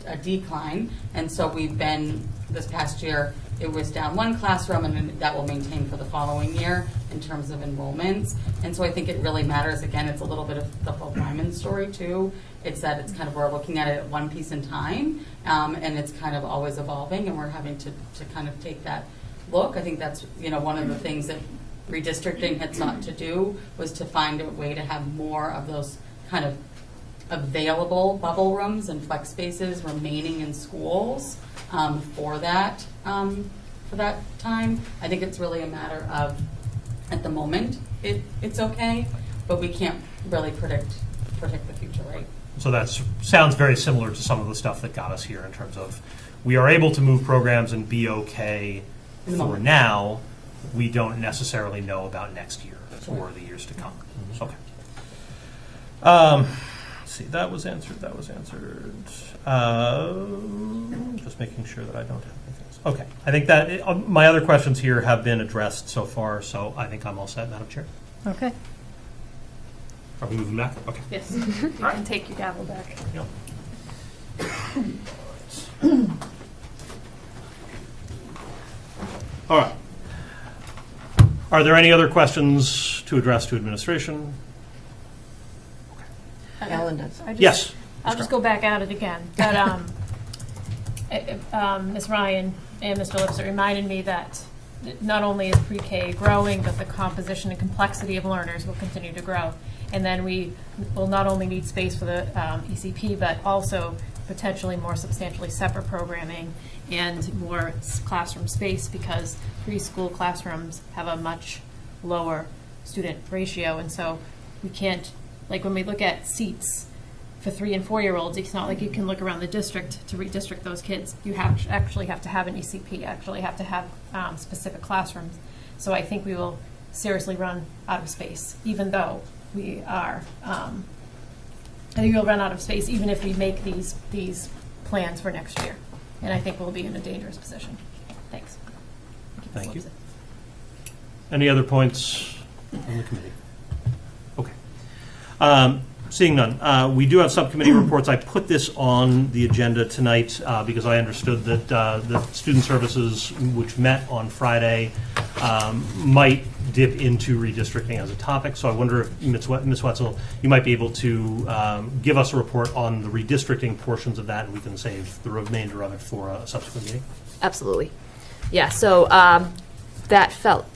a decline. And so we've been, this past year, it was down 1 classroom, and that will maintain for the following year in terms of enrollments. And so I think it really matters. Again, it's a little bit of the Hope Lyman story too. It's that it's kind of, we're looking at it at one piece in time, and it's kind of always evolving, and we're having to kind of take that look. I think that's, one of the things that redistricting had sought to do was to find a way to have more of those kind of available bubble rooms and flex spaces remaining in schools for that time. I think it's really a matter of, at the moment, it's okay, but we can't really predict the future, right?
So that sounds very similar to some of the stuff that got us here in terms of we are able to move programs and be okay for now. We don't necessarily know about next year or the years to come. Okay. Let's see, that was answered. Just making sure that I don't have anything else. Okay. I think that my other questions here have been addressed so far, so I think I'm all set, Madam Chair.
Okay.
Are we moving back? Okay.
Yes. You can take your gavel back.
Yep. All right. Are there any other questions to address to administration?
Alan does.
Yes.
I'll just go back at it again. But Ms. Ryan and Mr. Lipset reminded me that not only is pre-K growing, but the composition and complexity of learners will continue to grow. And then we will not only need space for the ECP, but also potentially more substantially separate programming and more classroom space, because preschool classrooms have a much lower student ratio. And so we can't, like when we look at seats for 3 and 4-year-olds, it's not like you can look around the district to redistrict those kids. You actually have to have an ECP, actually have to have specific classrooms. So I think we will seriously run out of space, even though we are, I think we'll run out of space even if we make these plans for next year. And I think we'll be in a dangerous position. Thanks.
Thank you. Any other points on the committee? Okay. Seeing none, we do have subcommittee reports. I put this on the agenda tonight because I understood that the student services, which met on Friday, might dip into redistricting as a topic. So I wonder if Ms. Wetzel, you might be able to give us a report on the redistricting portions of that, and we can save the remainder of it for a subsequent meeting.
Absolutely. Yeah, so that felt,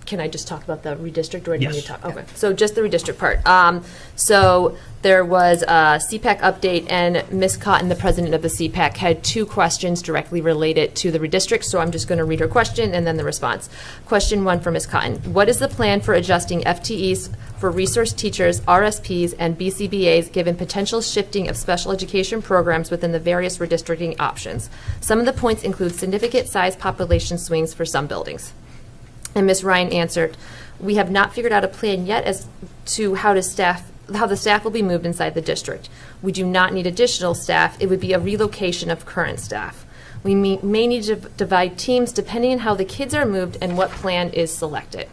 can I just talk about the redistrict, or do you need to talk? Okay, so just the redistrict part. So there was a CPAC update, and Ms. Cotton, the president of the CPAC, had 2 questions directly related to the redistrict, so I'm just going to read her question and then the response. Question 1 for Ms. Cotton. What is the plan for adjusting FTEs for resource teachers, RSPs, and BCBAs given potential shifting of special education programs within the various redistricting options? Some of the points include significant size population swings for some buildings. And Ms. Ryan answered, we have not figured out a plan yet as to how the staff will be moved inside the district. We do not need additional staff. It would be a relocation of current staff. We may need to divide teams depending on how the kids are moved and what plan is selected.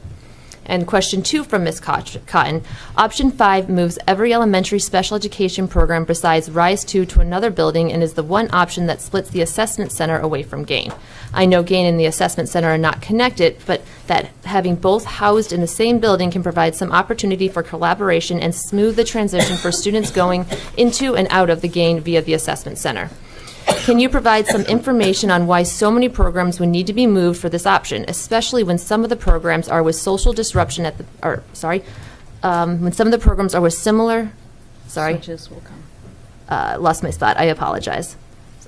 And question 2 from Ms. Cotton. Option 5 moves every elementary special education program besides Rise 2 to another building and is the one option that splits the assessment center away from Gain. I know Gain and the assessment center are not connected, but that having both housed in the same building can provide some opportunity for collaboration and smooth the transition for students going into and out of the Gain via the assessment center. Can you provide some information on why so many programs would need to be moved for this option, especially when some of the programs are with social disruption when some of the programs are with similar,
Switches will come.
lost my spot, I apologize,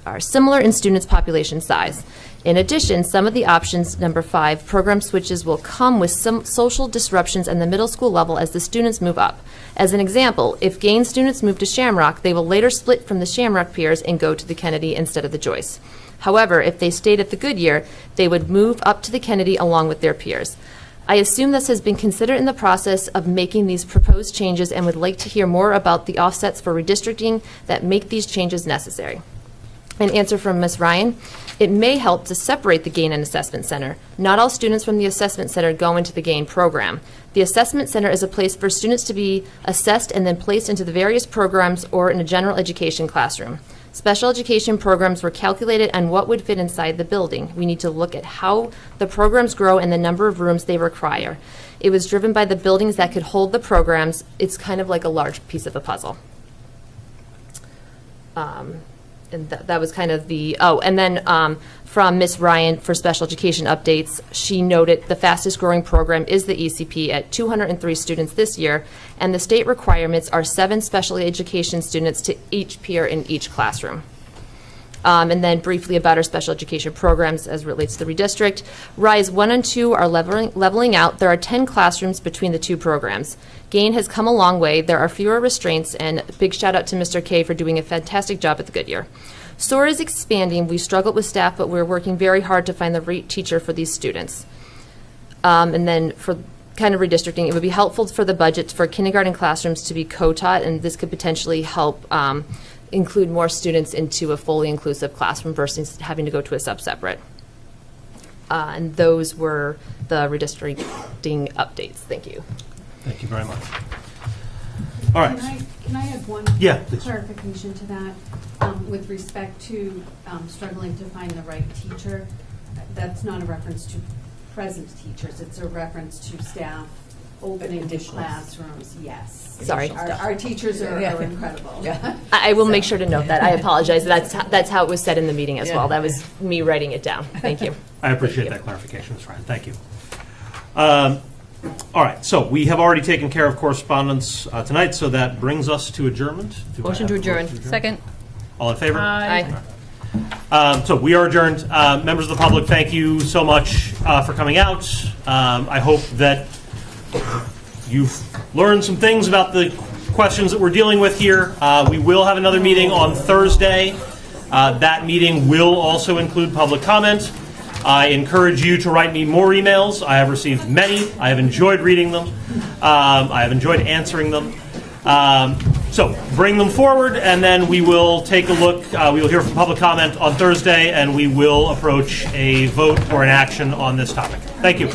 are similar in students' population size. In addition, some of the options, number 5, program switches will come with some social disruptions in the middle school level as the students move up. As an example, if Gain students move to Shamrock, they will later split from the Shamrock peers and go to the Kennedy instead of the Joyce. However, if they stayed at the Goodyear, they would move up to the Kennedy along with their peers. I assume this has been considered in the process of making these proposed changes and would like to hear more about the offsets for redistricting that make these changes necessary. An answer from Ms. Ryan. It may help to separate the Gain and Assessment Center. Not all students from the Assessment Center go into the Gain program. The Assessment Center is a place for students to be assessed and then placed into the various programs or in a general education classroom. Special education programs were calculated on what would fit inside the building. We need to look at how the programs grow and the number of rooms they require. It was driven by the buildings that could hold the programs. It's kind of like a large piece of a puzzle. And that was kind of the, and then from Ms. Ryan for special education updates, she noted the fastest growing program is the ECP at 203 students this year, and the state requirements are 7 special education students to each peer in each classroom. And then briefly about our special education programs as relates to the redistrict. Rise 1 and 2 are leveling out. There are 10 classrooms between the 2 programs. Gain has come a long way. There are fewer restraints, and a big shout out to Mr. K for doing a fantastic job at the Goodyear. SOAR is expanding. We struggled with staff, but we're working very hard to find the right teacher for these students. And then for kind of redistricting, it would be helpful for the budget for kindergarten classrooms to be co-taught, and this could potentially help include more students into a fully inclusive classroom versus having to go to a sub-separate. And those were the redistricting updates. Thank you.
Thank you very much. All right.
Can I add one clarification to that with respect to struggling to find the right teacher? That's not a reference to present teachers. It's a reference to staff opening classrooms, yes.
Sorry.
Our teachers are incredible.
I will make sure to note that. I apologize. That's how it was said in the meeting as well. That was me writing it down. Thank you.
I appreciate that clarification, Ms. Ryan. Thank you. All right, so we have already taken care of correspondence tonight, so that brings us to adjournment.
Motion to adjourn.
Second.
All in favor?
Aye.
So we are adjourned. Members of the public, thank you so much for coming out. I hope that you've learned some things about the questions that we're dealing with here. We will have another meeting on Thursday. That meeting will also include public comment. I encourage you to write me more emails. I have received many. I have enjoyed reading them. I have enjoyed answering them. So bring them forward, and then we will take a look. We will hear from public comment on Thursday, and we will approach a vote or an action on this topic. Thank you.